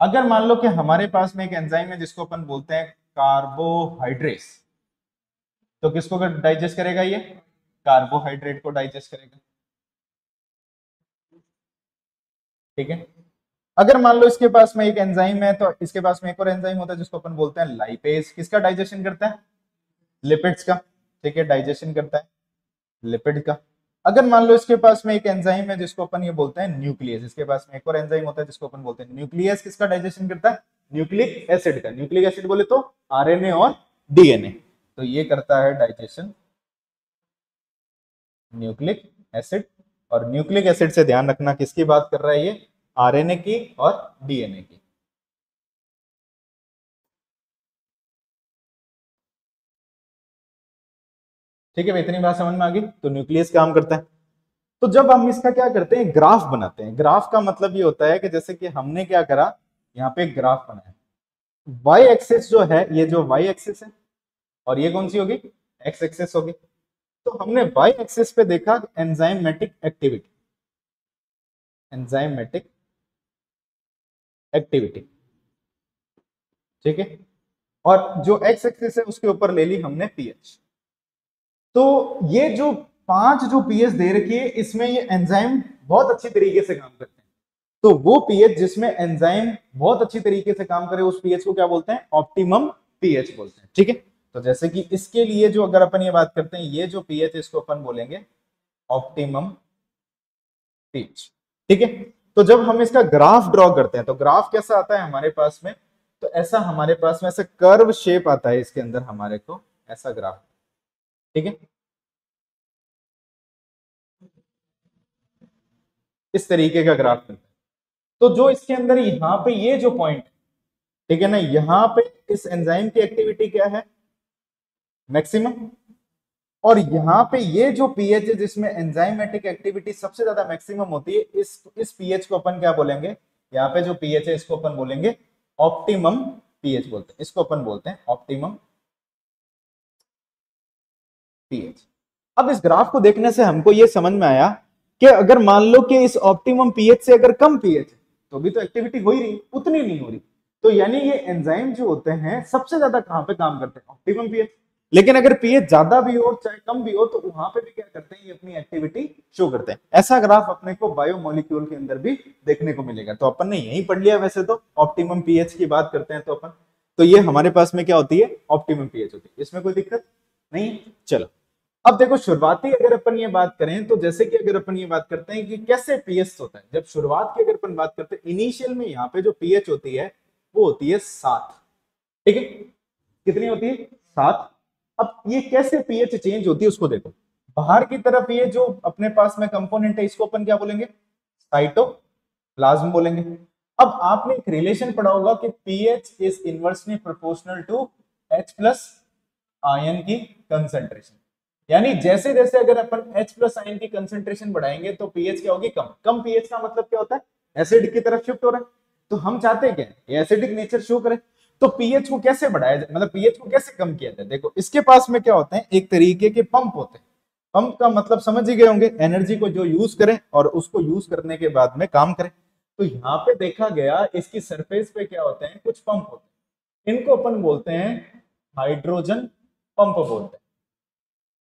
S1: अगर मान लो कि हमारे पास में एक एंजाइम है जिसको अपन बोलते हैं कार्बोहाइड्रेस, तो किसको डाइजेस्ट करेगा? ये कार्बोहाइड्रेट को डाइजेस्ट करेगा। ठीक है। अगर मान लो इसके पास में एक एंजाइम है तो इसके पास में एक और एंजाइम होता है जिसको अपन बोलते हैं लाइपेज, किसका डाइजेशन करता है? लिपिड्स का। ठीक है, डाइजेशन करता है लिपिड का। अगर मान लो इसके पास में एक एंजाइम है जिसको अपन ये बोलते हैं न्यूक्लियस, इसके पास में एक और एंजाइम होता है जिसको अपन बोलते हैं न्यूक्लियस, किसका डाइजेशन करता है? न्यूक्लिक एसिड का। न्यूक्लिक एसिड बोले तो आरएनए और डीएनए, तो ये करता है डाइजेशन न्यूक्लिक एसिड। और न्यूक्लिक एसिड से ध्यान रखना किसकी बात कर रहा है ये? आरएनए की और डीएनए की। ठीक है, इतनी बात समझ में आ गई। तो न्यूक्लियस काम करता है। तो जब हम इसका क्या करते हैं, ग्राफ बनाते हैं। ग्राफ का मतलब ये होता है कि जैसे कि हमने क्या करा, यहाँ पे ग्राफ बनाया। वाई एक्सिस जो है, ये जो वाई एक्सिस है, और ये कौन सी होगी? एक्स एक्सिस होगी। तो हमने वाई एक्सिस पे देखा एंजाइमेटिक एक्टिविटी, एंजाइमेटिक एक्टिविटी। ठीक है। और जो एक्स एक्सिस है उसके ऊपर ले ली हमने पीएच। तो ये जो 5 जो पीएच दे रखी है, इसमें ये एंजाइम बहुत अच्छी तरीके से काम करते हैं। तो वो पीएच जिसमें एंजाइम बहुत अच्छी तरीके से काम करे, उस पीएच को क्या बोलते हैं? ऑप्टिमम पीएच बोलते हैं। ठीक है। तो जैसे कि इसके लिए जो अगर अपन ये बात करते हैं, ये जो पीएच इसको अपन बोलेंगे ऑप्टिमम पीएच। ठीक है। तो जब हम इसका ग्राफ ड्रॉ करते हैं तो ग्राफ कैसा आता है हमारे पास में? तो ऐसा हमारे पास में ऐसा कर्व शेप आता है इसके अंदर हमारे को, ऐसा ग्राफ। ठीक है, इस तरीके का ग्राफ मिलता है। तो जो इसके अंदर यहाँ पे ये जो पॉइंट, ठीक है ना, यहाँ पे इस एंजाइम की एक्टिविटी क्या है? मैक्सिमम। और यहाँ पे ये जो पीएच है जिसमें एंजाइमेटिक एक्टिविटी सबसे ज्यादा मैक्सिमम होती है, इस पीएच को अपन क्या बोलेंगे? यहाँ पे जो पीएच है इसको अपन बोलेंगे ऑप्टिमम पीएच बोलते हैं। इसको अपन बोलते हैं ऑप्टिमम पीएच। अब इस ग्राफ को देखने से हमको ये समझ में आया कि अगर मान लो कि इस ऑप्टिमम पीएच से अगर कम पीएच है तो भी तो एक्टिविटी हो ही रही, उतनी नहीं हो रही। तो यानी ये एंजाइम जो होते हैं सबसे ज्यादा कहां पे काम करते हैं? Optimum pH. लेकिन अगर पीएच ज्यादा भी हो चाहे कम भी हो तो वहां पे भी क्या करते हैं? ये अपनी एक्टिविटी शो करते हैं। ऐसा ग्राफ अपने को बायोमोलिक्यूल के अंदर भी देखने को मिलेगा। तो अपन ने यही पढ़ लिया वैसे तो, ऑप्टिमम पीएच की बात करते हैं तो अपन, तो ये हमारे पास में क्या होती है? ऑप्टिमम पीएच होती है। इसमें कोई दिक्कत नहीं। चलो, अब देखो शुरुआती अगर अपन ये बात करें तो जैसे कि अगर अपन ये बात करते हैं कि कैसे पीएच होता है, जब शुरुआत की अगर अपन बात करते हैं, इनिशियल में यहाँ पे जो पीएच होती है वो होती है 7। ठीक है, कितनी होती है? 7। अब ये कैसे पीएच चेंज होती है उसको देखो। बाहर की तरफ ये जो अपने पास में कंपोनेंट है इसको अपन क्या बोलेंगे? साइटोप्लाज्म बोलेंगे। अब आपने एक रिलेशन पढ़ा होगा कि pH is inversely proportional to H plus ion की कंसेंट्रेशन। यानी जैसे जैसे अगर अपन H प्लस आयन की कंसेंट्रेशन बढ़ाएंगे तो पीएच क्या होगी? कम। कम पीएच का मतलब क्या होता है? एसिड की तरफ शिफ्ट हो रहा है। तो हम चाहते हैं क्या? ये एसिडिक नेचर शो करे। तो पीएच को कैसे बढ़ाया जाए, मतलब पीएच को कैसे कम किया जाए? देखो इसके पास में क्या होते हैं, एक तरीके के पंप होते हैं। पंप का मतलब समझ ही गए होंगे, एनर्जी को जो यूज करें और उसको यूज करने के बाद में काम करें। तो यहाँ पे देखा गया इसकी सरफेस पे क्या होते हैं? कुछ पंप होते हैं। इनको अपन बोलते हैं हाइड्रोजन पंप बोलते हैं।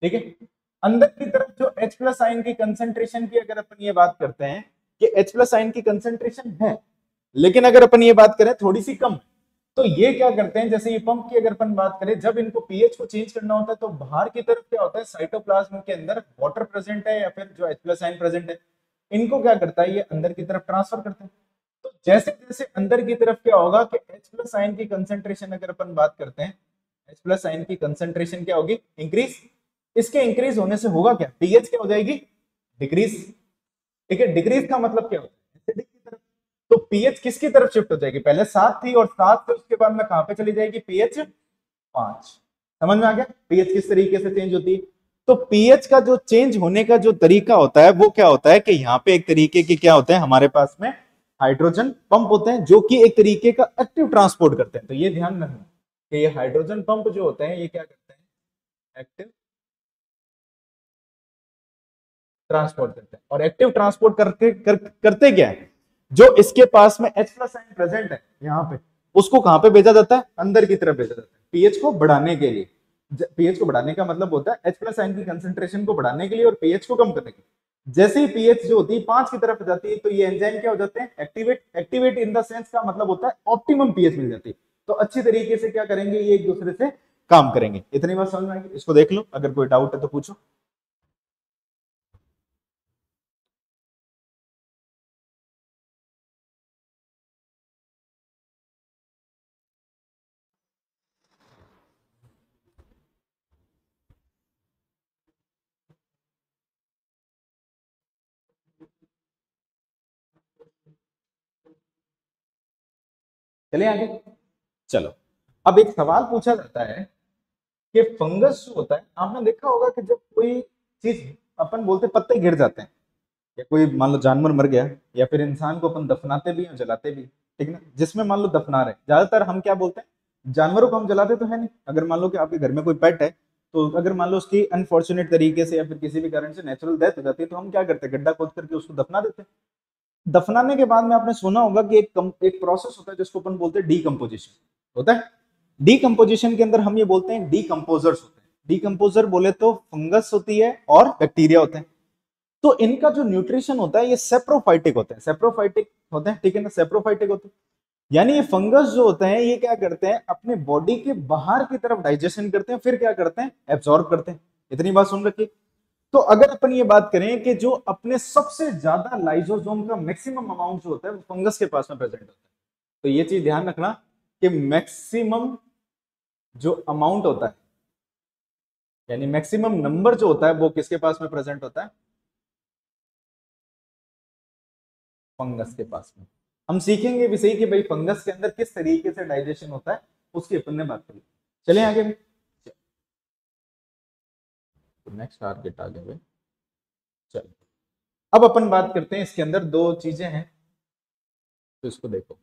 S1: ठीक है। अंदर की तरफ जो H प्लस आयन की कंसेंट्रेशन की अगर अपन ये बात करते हैं कि H प्लस आयन की कंसेंट्रेशन है, लेकिन अगर अपन ये बात करें थोड़ी सी कम, तो ये क्या करते हैं? जैसे ये पंप की अगर अपन बात करें, जब इनको पीएच को चेंज करना होता है तो बाहर की तरफ क्या होता है? साइटोप्लाज्म के अंदर वाटर प्रेजेंट है या फिर जो H प्लस आयन प्रेजेंट है, इनको क्या करता है? ये अंदर की तरफ ट्रांसफर करते हैं। तो जैसे जैसे अंदर की तरफ क्या होगा कि H प्लस आयन की कंसेंट्रेशन अगर अपन बात करते हैं, H प्लस आयन की कंसेंट्रेशन क्या होगी? इंक्रीज। इसके इंक्रीज होने से होगा क्या? पीएच क्या हो जाएगी? डिक्रीज। ठीक है, डिक्रीज का मतलब क्या होता है? एसिडिक की तरफ। तो पीएच किसकी तरफ शिफ्ट हो जाएगी? पहले 7 थी और 7 से उसके बाद में कहां पे चली जाएगी? पीएच 5। समझ में आ गया पीएच किस तरीके से चेंज होती है? तो पीएच का जो चेंज होने का जो तरीका होता है वो क्या होता है कि यहाँ पे एक तरीके के क्या होते हैं हमारे पास में हाइड्रोजन पंप होते हैं जो कि एक तरीके का एक्टिव ट्रांसपोर्ट करते हैं। तो ये ध्यान रखना कि ये हाइड्रोजन पंप जो होते हैं ये क्या करते हैं, एक्टिव ट्रांसपोर्ट करते हैं। और एक्टिव ट्रांसपोर्ट करते क्या है, जो इसके पास में H प्लस आयन प्रेजेंट है यहाँ पे, उसको कहां पे भेजा जाता है, अंदर की तरफ भेजा जाता है पीएच को बढ़ाने के लिए। पीएच को बढ़ाने का मतलब होता है H प्लस आयन की कंसेंट्रेशन को बढ़ाने के लिए और पीएच को कम करने के लिए। जैसे ही पीएच जो होती है 5 की तरफ जाती है तो ये एंजाइम क्या हो जाते हैं, एक्टिवेट इन द सेंस का मतलब होता है ऑप्टिमम पीएच मिल जाती है। तो अच्छी तरीके से क्या करेंगे, ये एक दूसरे से काम करेंगे। इतनी बात समझ में आएगी, इसको देख लो, अगर कोई डाउट है तो पूछो। चलिए आगे। चलो, अब एक सवाल पूछा जाता है कि फंगस जो होता है, आपने देखा होगा कि जब कोई चीज अपन बोलते पत्ते गिर जाते हैं, या कोई मान लो जानवर मर गया, या फिर इंसान को अपन दफनाते भी और जलाते भी, ठीक ना, जिसमें मान लो दफना रहे, ज्यादातर हम क्या बोलते हैं, जानवरों को हम जलाते तो है नहीं। अगर मान लो कि आपके घर में कोई पेट है, तो अगर मान लो उसकी अनफॉर्चुनेट तरीके से या फिर किसी भी कारण से नेचुरल डेथ हो जाती है, तो हम क्या करते हैं, गड्ढा खोद करके उसको दफना देते हैं। दफनाने के बाद में आपने सुना होगा कि एक प्रोसेस होता है जिसको अपन बोलते हैं डीकंपोजिशन होता है। डीकंपोजिशन के अंदर हम ये बोलते हैं डीकंपोजर्स होते हैं। डीकंपोजर बोले तो फंगस होती है और बैक्टीरिया होते हैं। तो इनका जो न्यूट्रिशन होता है ये सेप्रोफाइटिक होता है, सेप्रोफाइटिक होते हैं, ठीक है ना, सेप्रोफाइटिक होते हैं। यानी ये फंगस जो होते हैं ये क्या करते हैं, अपने बॉडी के बाहर की तरफ डाइजेशन करते हैं, फिर क्या करते हैं, एब्जॉर्ब करते हैं। इतनी बात सुन रखी। तो अगर अपन ये बात करें कि जो अपने सबसे ज्यादा लाइसोसोम का मैक्सिमम अमाउंट जो होता है वो फंगस के पास में प्रेजेंट होता है। तो ये चीज ध्यान रखना कि मैक्सिमम जो अमाउंट होता है, यानी मैक्सिमम नंबर जो होता है वो किसके पास में प्रेजेंट होता है, फंगस के पास में। हम सीखेंगे भी सही कि भाई फंगस के अंदर किस तरीके से डाइजेशन होता है, उसकी अपन ने बात करी। चलिए आगे भी, नेक्स्ट टारगेट आगे भी। चलो, अब अपन बात करते हैं, इसके अंदर दो चीजें हैं, तो इसको देखो।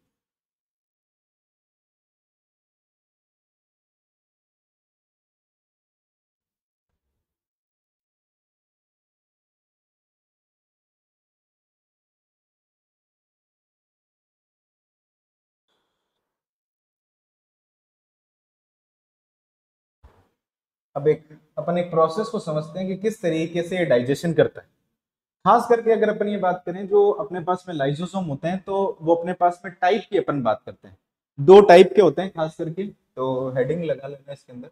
S1: अब एक अपन एक प्रोसेस को समझते हैं कि किस तरीके से ये डाइजेशन करता है। खास करके अगर अपन ये बात करें, जो अपने पास में लाइसोसोम होते हैं तो वो अपने पास में टाइप की अपन बात करते हैं, दो टाइप के होते हैं खास करके। तो हेडिंग लगा लेना इसके अंदर,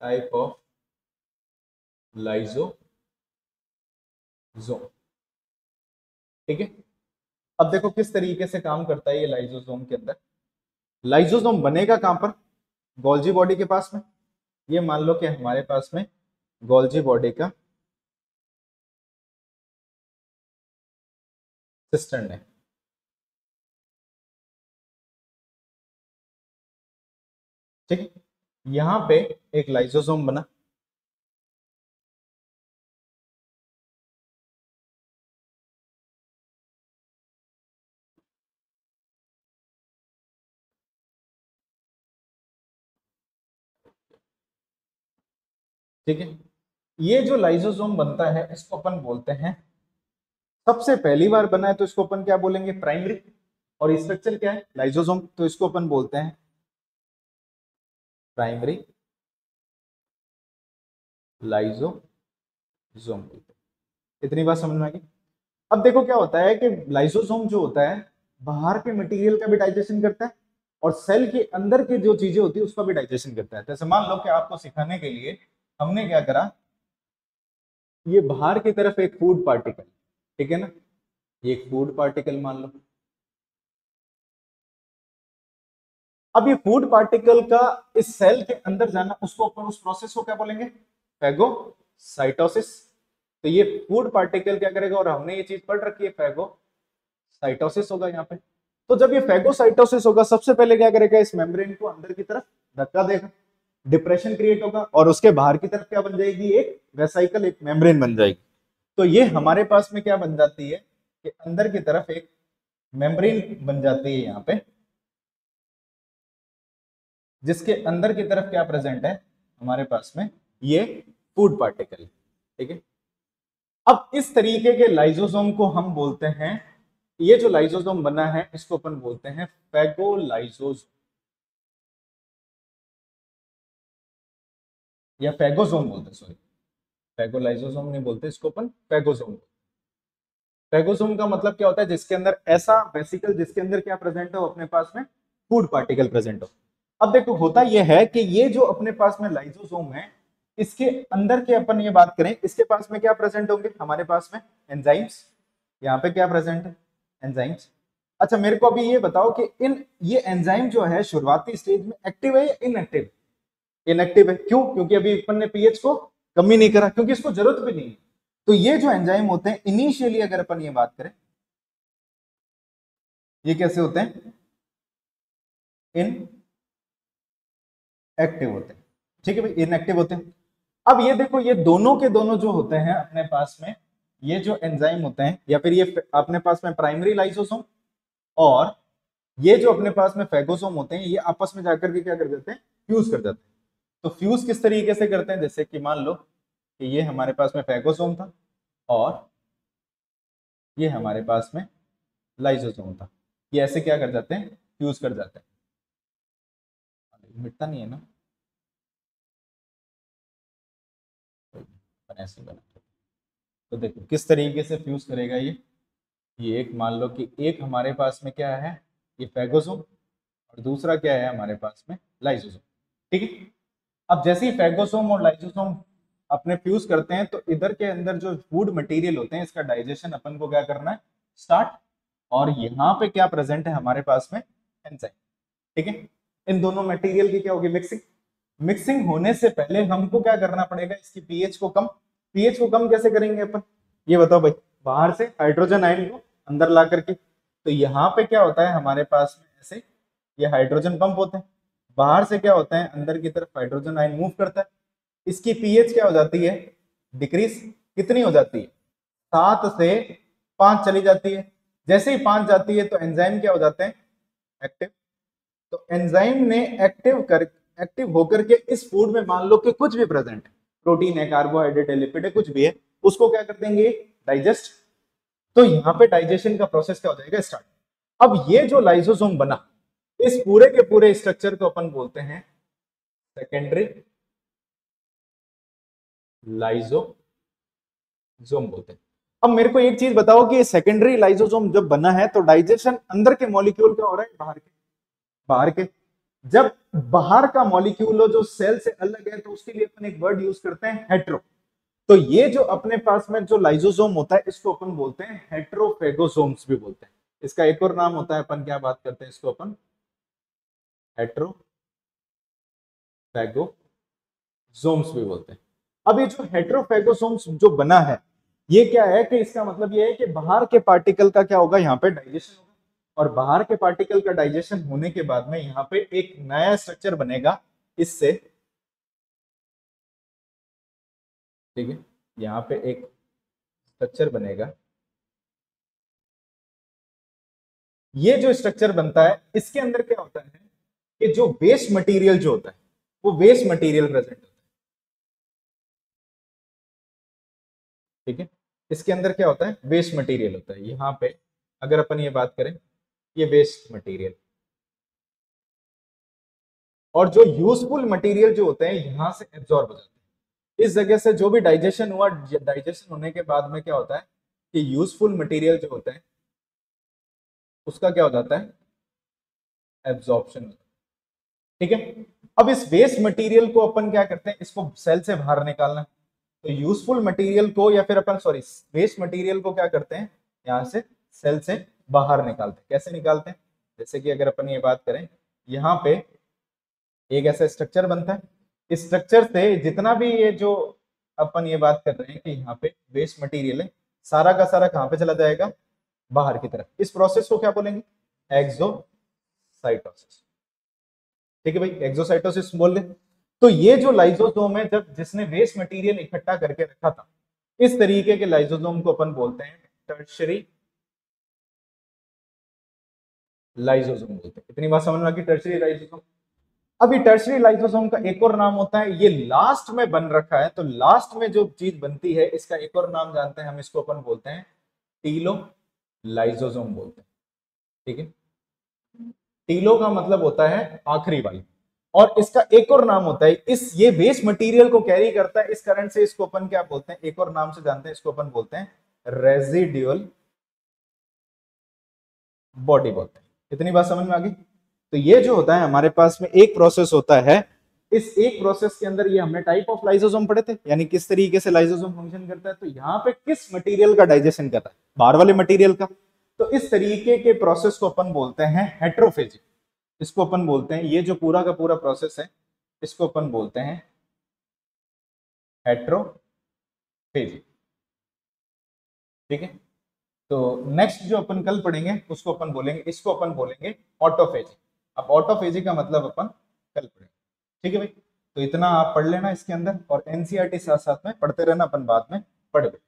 S1: टाइप ऑफ लाइसोसोम, ठीक है। अब देखो किस तरीके से काम करता है ये लाइसोसोम के अंदर। लाइसोसोम बनेगा कहां पर, गोल्जी बॉडी के पास में। ये मान लो कि हमारे पास में गोल्जी बॉडी का सिस्टम है, ठीक है। यहां पे एक लाइसोसोम बना, ठीक है। ये जो लाइसोसोम बनता है इसको अपन बोलते हैं, सबसे पहली बार बना है तो इसको अपन क्या बोलेंगे, प्राइमरी। और स्ट्रक्चर क्या है, लाइसोसोम, तो इसको अपन बोलते हैं प्राइमरी लाइसोसोम। इतनी बात समझ में आ गई। अब देखो क्या होता है कि लाइसोसोम जो होता है बाहर के मटेरियल का भी डाइजेशन करता है और सेल के अंदर की जो चीजें होती है उसका भी डाइजेशन करता है। जैसे मान लो कि आपको सिखाने के लिए हमने क्या करा, ये बाहर की तरफ एक फूड पार्टिकल, ठीक है ना, ये एक फूड पार्टिकल मान लो। अब ये फूड पार्टिकल का इस सेल के अंदर जाना, उसको अपन उस प्रोसेस को क्या बोलेंगे, फैगोसाइटोसिस। तो ये फूड पार्टिकल क्या करेगा, और हमने ये चीज पढ़ रखी है, फैगोसाइटोसिस होगा यहाँ पे। तो जब ये फैगोसाइटोसिस होगा सबसे पहले क्या करेगा, इस मेम्ब्रेन को अंदर की तरफ धक्का देगा, डिप्रेशन क्रिएट होगा और उसके बाहर की तरफ क्या बन जाएगी, एक वेसाइकल, एक मेम्ब्रेन बन जाएगी। तो ये हमारे पास में क्या बन जाती है कि अंदर की तरफ एक मेम्ब्रेन बन जाती है यहाँ पे, जिसके अंदर की तरफ क्या प्रेजेंट है हमारे पास में, ये फूड पार्टिकल। ठीक है, अब इस तरीके के लाइसोसोम को हम बोलते हैं, ये जो लाइसोसोम बना है इसको अपन बोलते हैं फेगोलाइसोसोम या फेगोसोम बोलते हैं, सॉरी फेगोलाइसोसोम नहीं बोलते इसको, अपन फेगोसोम। फेगोसोम का मतलब क्या होता है, जिसके अंदर ऐसा वेसिकल जिसके अंदर क्या प्रेजेंट हो अपने पास में, फूड पार्टिकल प्रेजेंट हो। अब देखो होता यह है कि ये जो अपने पास में लाइसोसोम है, इसके अंदर के अपन ये बात करें, इसके पास में क्या प्रेजेंट होंगे हमारे पास में, एंजाइम्स। यहाँ पे क्या प्रेजेंट है, एंजाइम्स। अच्छा मेरे को अभी ये बताओ कि इन ये एंजाइम जो है शुरुआती स्टेज में एक्टिव है या इनएक्टिव? इनएक्टिव है। क्यों? क्योंकि अभी अपन ने पीएच को कम ही नहीं करा, क्योंकि इसको जरूरत भी नहीं है। तो ये जो एंजाइम होते हैं इनिशियली अगर अपन ये बात करें, ये कैसे होते हैं, इन एक्टिव होते हैं। ठीक है भाई, इनएक्टिव होते हैं। अब ये देखो, ये दोनों के दोनों जो होते हैं अपने पास में, ये जो एंजाइम होते हैं या फिर ये अपने पास में प्राइमरी लाइसोसोम और ये जो अपने पास में फेगोसोम होते हैं, ये आपस में जाकर के क्या कर देते हैं, फ्यूज कर देते हैं। तो फ्यूज किस तरीके से करते हैं, जैसे कि मान लो कि ये हमारे पास में फेगोसोम था और ये हमारे पास में लाइसोसोम था, ये ऐसे क्या कर जाते हैं, फ्यूज कर जाते हैं। मिटता नहीं है ना, ऐसे बना। तो देखो किस तरीके से फ्यूज करेगा ये एक मान लो कि एक हमारे पास में क्या है, ये फेगोसोम और दूसरा क्या है हमारे पास में, लाइसोसोम। ठीक है, अब जैसे ही फेगोसोम और लाइसोसोम अपने फ्यूज करते हैं, तो इधर के अंदर जो फूड मटेरियल होते हैं इसका डाइजेशन अपन को क्या करना है, स्टार्ट। और यहाँ पे क्या प्रेजेंट है हमारे पास में, एंजाइम। ठीक है, इन दोनों मटेरियल की क्या होगी, मिक्सिंग। मिक्सिंग होने से पहले हमको क्या करना पड़ेगा, इसकी पीएच को कम। पीएच को कम कैसे करेंगे अपन, ये बताओ भाई। बाहर से हाइड्रोजन आयन को अंदर ला करके। तो यहाँ पे क्या होता है हमारे पास में, ऐसे ये हाइड्रोजन पंप होते हैं, बाहर से क्या होता है, अंदर की तरफ हाइड्रोजन आयन मूव करता है। इसकी पीएच क्या हो जाती है, डिक्रीज। कितनी हो जाती है, 7 से 5 चली जाती है। जैसे ही 5 जाती है तो एंजाइम क्या हो जाते हैं, एक्टिव। तो एंजाइम ने एक्टिव होकर के इस फूड में मान लो कि कुछ भी प्रेजेंट है, प्रोटीन है, कार्बोहाइड्रेट है, लिपिड है, कुछ भी है, उसको क्या कर देंगे, डाइजेस्ट। तो यहाँ पे डाइजेशन का प्रोसेस क्या हो जाएगा, स्टार्ट। अब ये जो लाइसोसोम बना, इस पूरे के पूरे स्ट्रक्चर को अपन बोलते हैं सेकेंडरी लाइसोसोम बोलते हैं। अब मेरे को एक चीज बताओ कि सेकेंडरी लाइसोसोम जब बना है तो डाइजेशन अंदर के मॉलिक्यूल का हो रहा है, बाहर के? बाहर के। जब बाहर का मॉलिक्यूल हो जो सेल से अलग है, तो उसके लिए अपन एक वर्ड यूज करते हैं, हेट्रो। तो ये जो अपने पास में जो लाइसोसोम होता है, इसको अपन बोलते हैं हेट्रोफेगोसोम्स भी बोलते हैं। इसका एक और नाम होता है, अपन क्या बात करते हैं इसको, अपन हेट्रोफेगोसोम्स भी बोलते हैं। अब ये जो हेट्रोफेगोसोम्स जो बना है, ये क्या है कि इसका मतलब ये है कि बाहर के पार्टिकल का क्या होगा, यहाँ पे डाइजेशन होगा। और बाहर के पार्टिकल का डाइजेशन होने के बाद में यहाँ पे एक नया स्ट्रक्चर बनेगा इससे। ठीक है, यहाँ पे एक स्ट्रक्चर बनेगा। ये जो स्ट्रक्चर बनता है, इसके अंदर क्या होता है कि जो वेस्ट मटेरियल जो होता है, वो वेस्ट मटेरियल प्रेजेंट होता है। ठीक है, इसके अंदर क्या होता है, वेस्ट मटेरियल होता है। यहाँ पे अगर अपन ये बात करें, ये वेस्ट मटेरियल, और जो यूजफुल मटेरियल जो होते हैं यहां से एब्जॉर्ब हो जाते हैं। इस जगह से जो भी डाइजेशन हुआ, डाइजेशन होने के बाद में क्या होता है कि यूजफुल मटेरियल जो होता है उसका क्या हो जाता है, एब्जॉर्प्शन। ठीक है, अब इस वेस्ट मटेरियल को अपन क्या करते हैं, इसको सेल से बाहर निकालना। तो यूजफुल मटेरियल को या फिर अपन सॉरी वेस्ट मटेरियल को क्या करते हैं, यहां से सेल से बाहर निकालते हैं। कैसे निकालते हैं, जैसे कि अगर अपन ये बात करें, यहाँ पे एक ऐसा स्ट्रक्चर बनता है। इस स्ट्रक्चर से जितना भी ये जो अपन ये बात कर रहे हैं कि यहाँ पे वेस्ट मटेरियल है, सारा का सारा कहाँ पे चला जाएगा, बाहर की तरफ। इस प्रोसेस को क्या बोलेंगे, एक्सोसाइटोसिस। ठीक है भाई, एक्सोसाइटोसिस बोल दे। तो ये जो लाइसोसोम है, जब जिसने वेस्ट मटेरियल इकट्ठा करके रखा था, इस तरीके के लाइसोसोम को अपन बोलते हैं टर्शरी लाइसोसोम बोलते हैं। इतनी बात समझ में आ गई, टर्शरी लाइसोसोम। अभी टर्शरी लाइसोसोम का एक और नाम होता है, ये लास्ट में बन रखा है, तो लास्ट में जो चीज बनती है इसका एक और नाम जानते हैं हम, इसको अपन बोलते हैं टीलो लाइसोसोम बोलते हैं। ठीक है, टीलो का मतलब होता है आखिरी वाली, और इसका एक और नाम होता है, इस ये वेस्ट मटेरियल को कैरी करता है, इस कारण से इसको अपन क्या बोलते हैं, एक और नाम से जानते हैं, इसको अपन बोलते हैं रेजिडुअल बॉडी बोलते हैं। इतनी बात समझ में आ गई। तो ये जो होता है हमारे पास में एक प्रोसेस होता है, इस एक प्रोसेस के अंदर ये हमने टाइप ऑफ लाइसोसोम पढ़े थे, यानी किस तरीके से लाइसोसोम फंक्शन करता है। तो यहाँ पे किस मटेरियल का डाइजेशन कर रहा है, बाहर वाले मटेरियल का। तो इस तरीके के प्रोसेस को अपन बोलते हैं हेट्रोफेजी। इसको अपन बोलते हैं, ये जो पूरा का पूरा प्रोसेस है इसको अपन बोलते हैं हेट्रोफेजी। ठीक है, तो नेक्स्ट जो अपन कल पढ़ेंगे उसको अपन बोलेंगे, इसको अपन बोलेंगे ऑटोफेजी। अब ऑटोफेजी का मतलब अपन कल पढ़ेंगे। ठीक है भाई, तो इतना आप पढ़ लेना इसके अंदर, और एनसीईआरटी साथ साथ में पढ़ते रहना, अपन बाद में पढ़ लेंगे।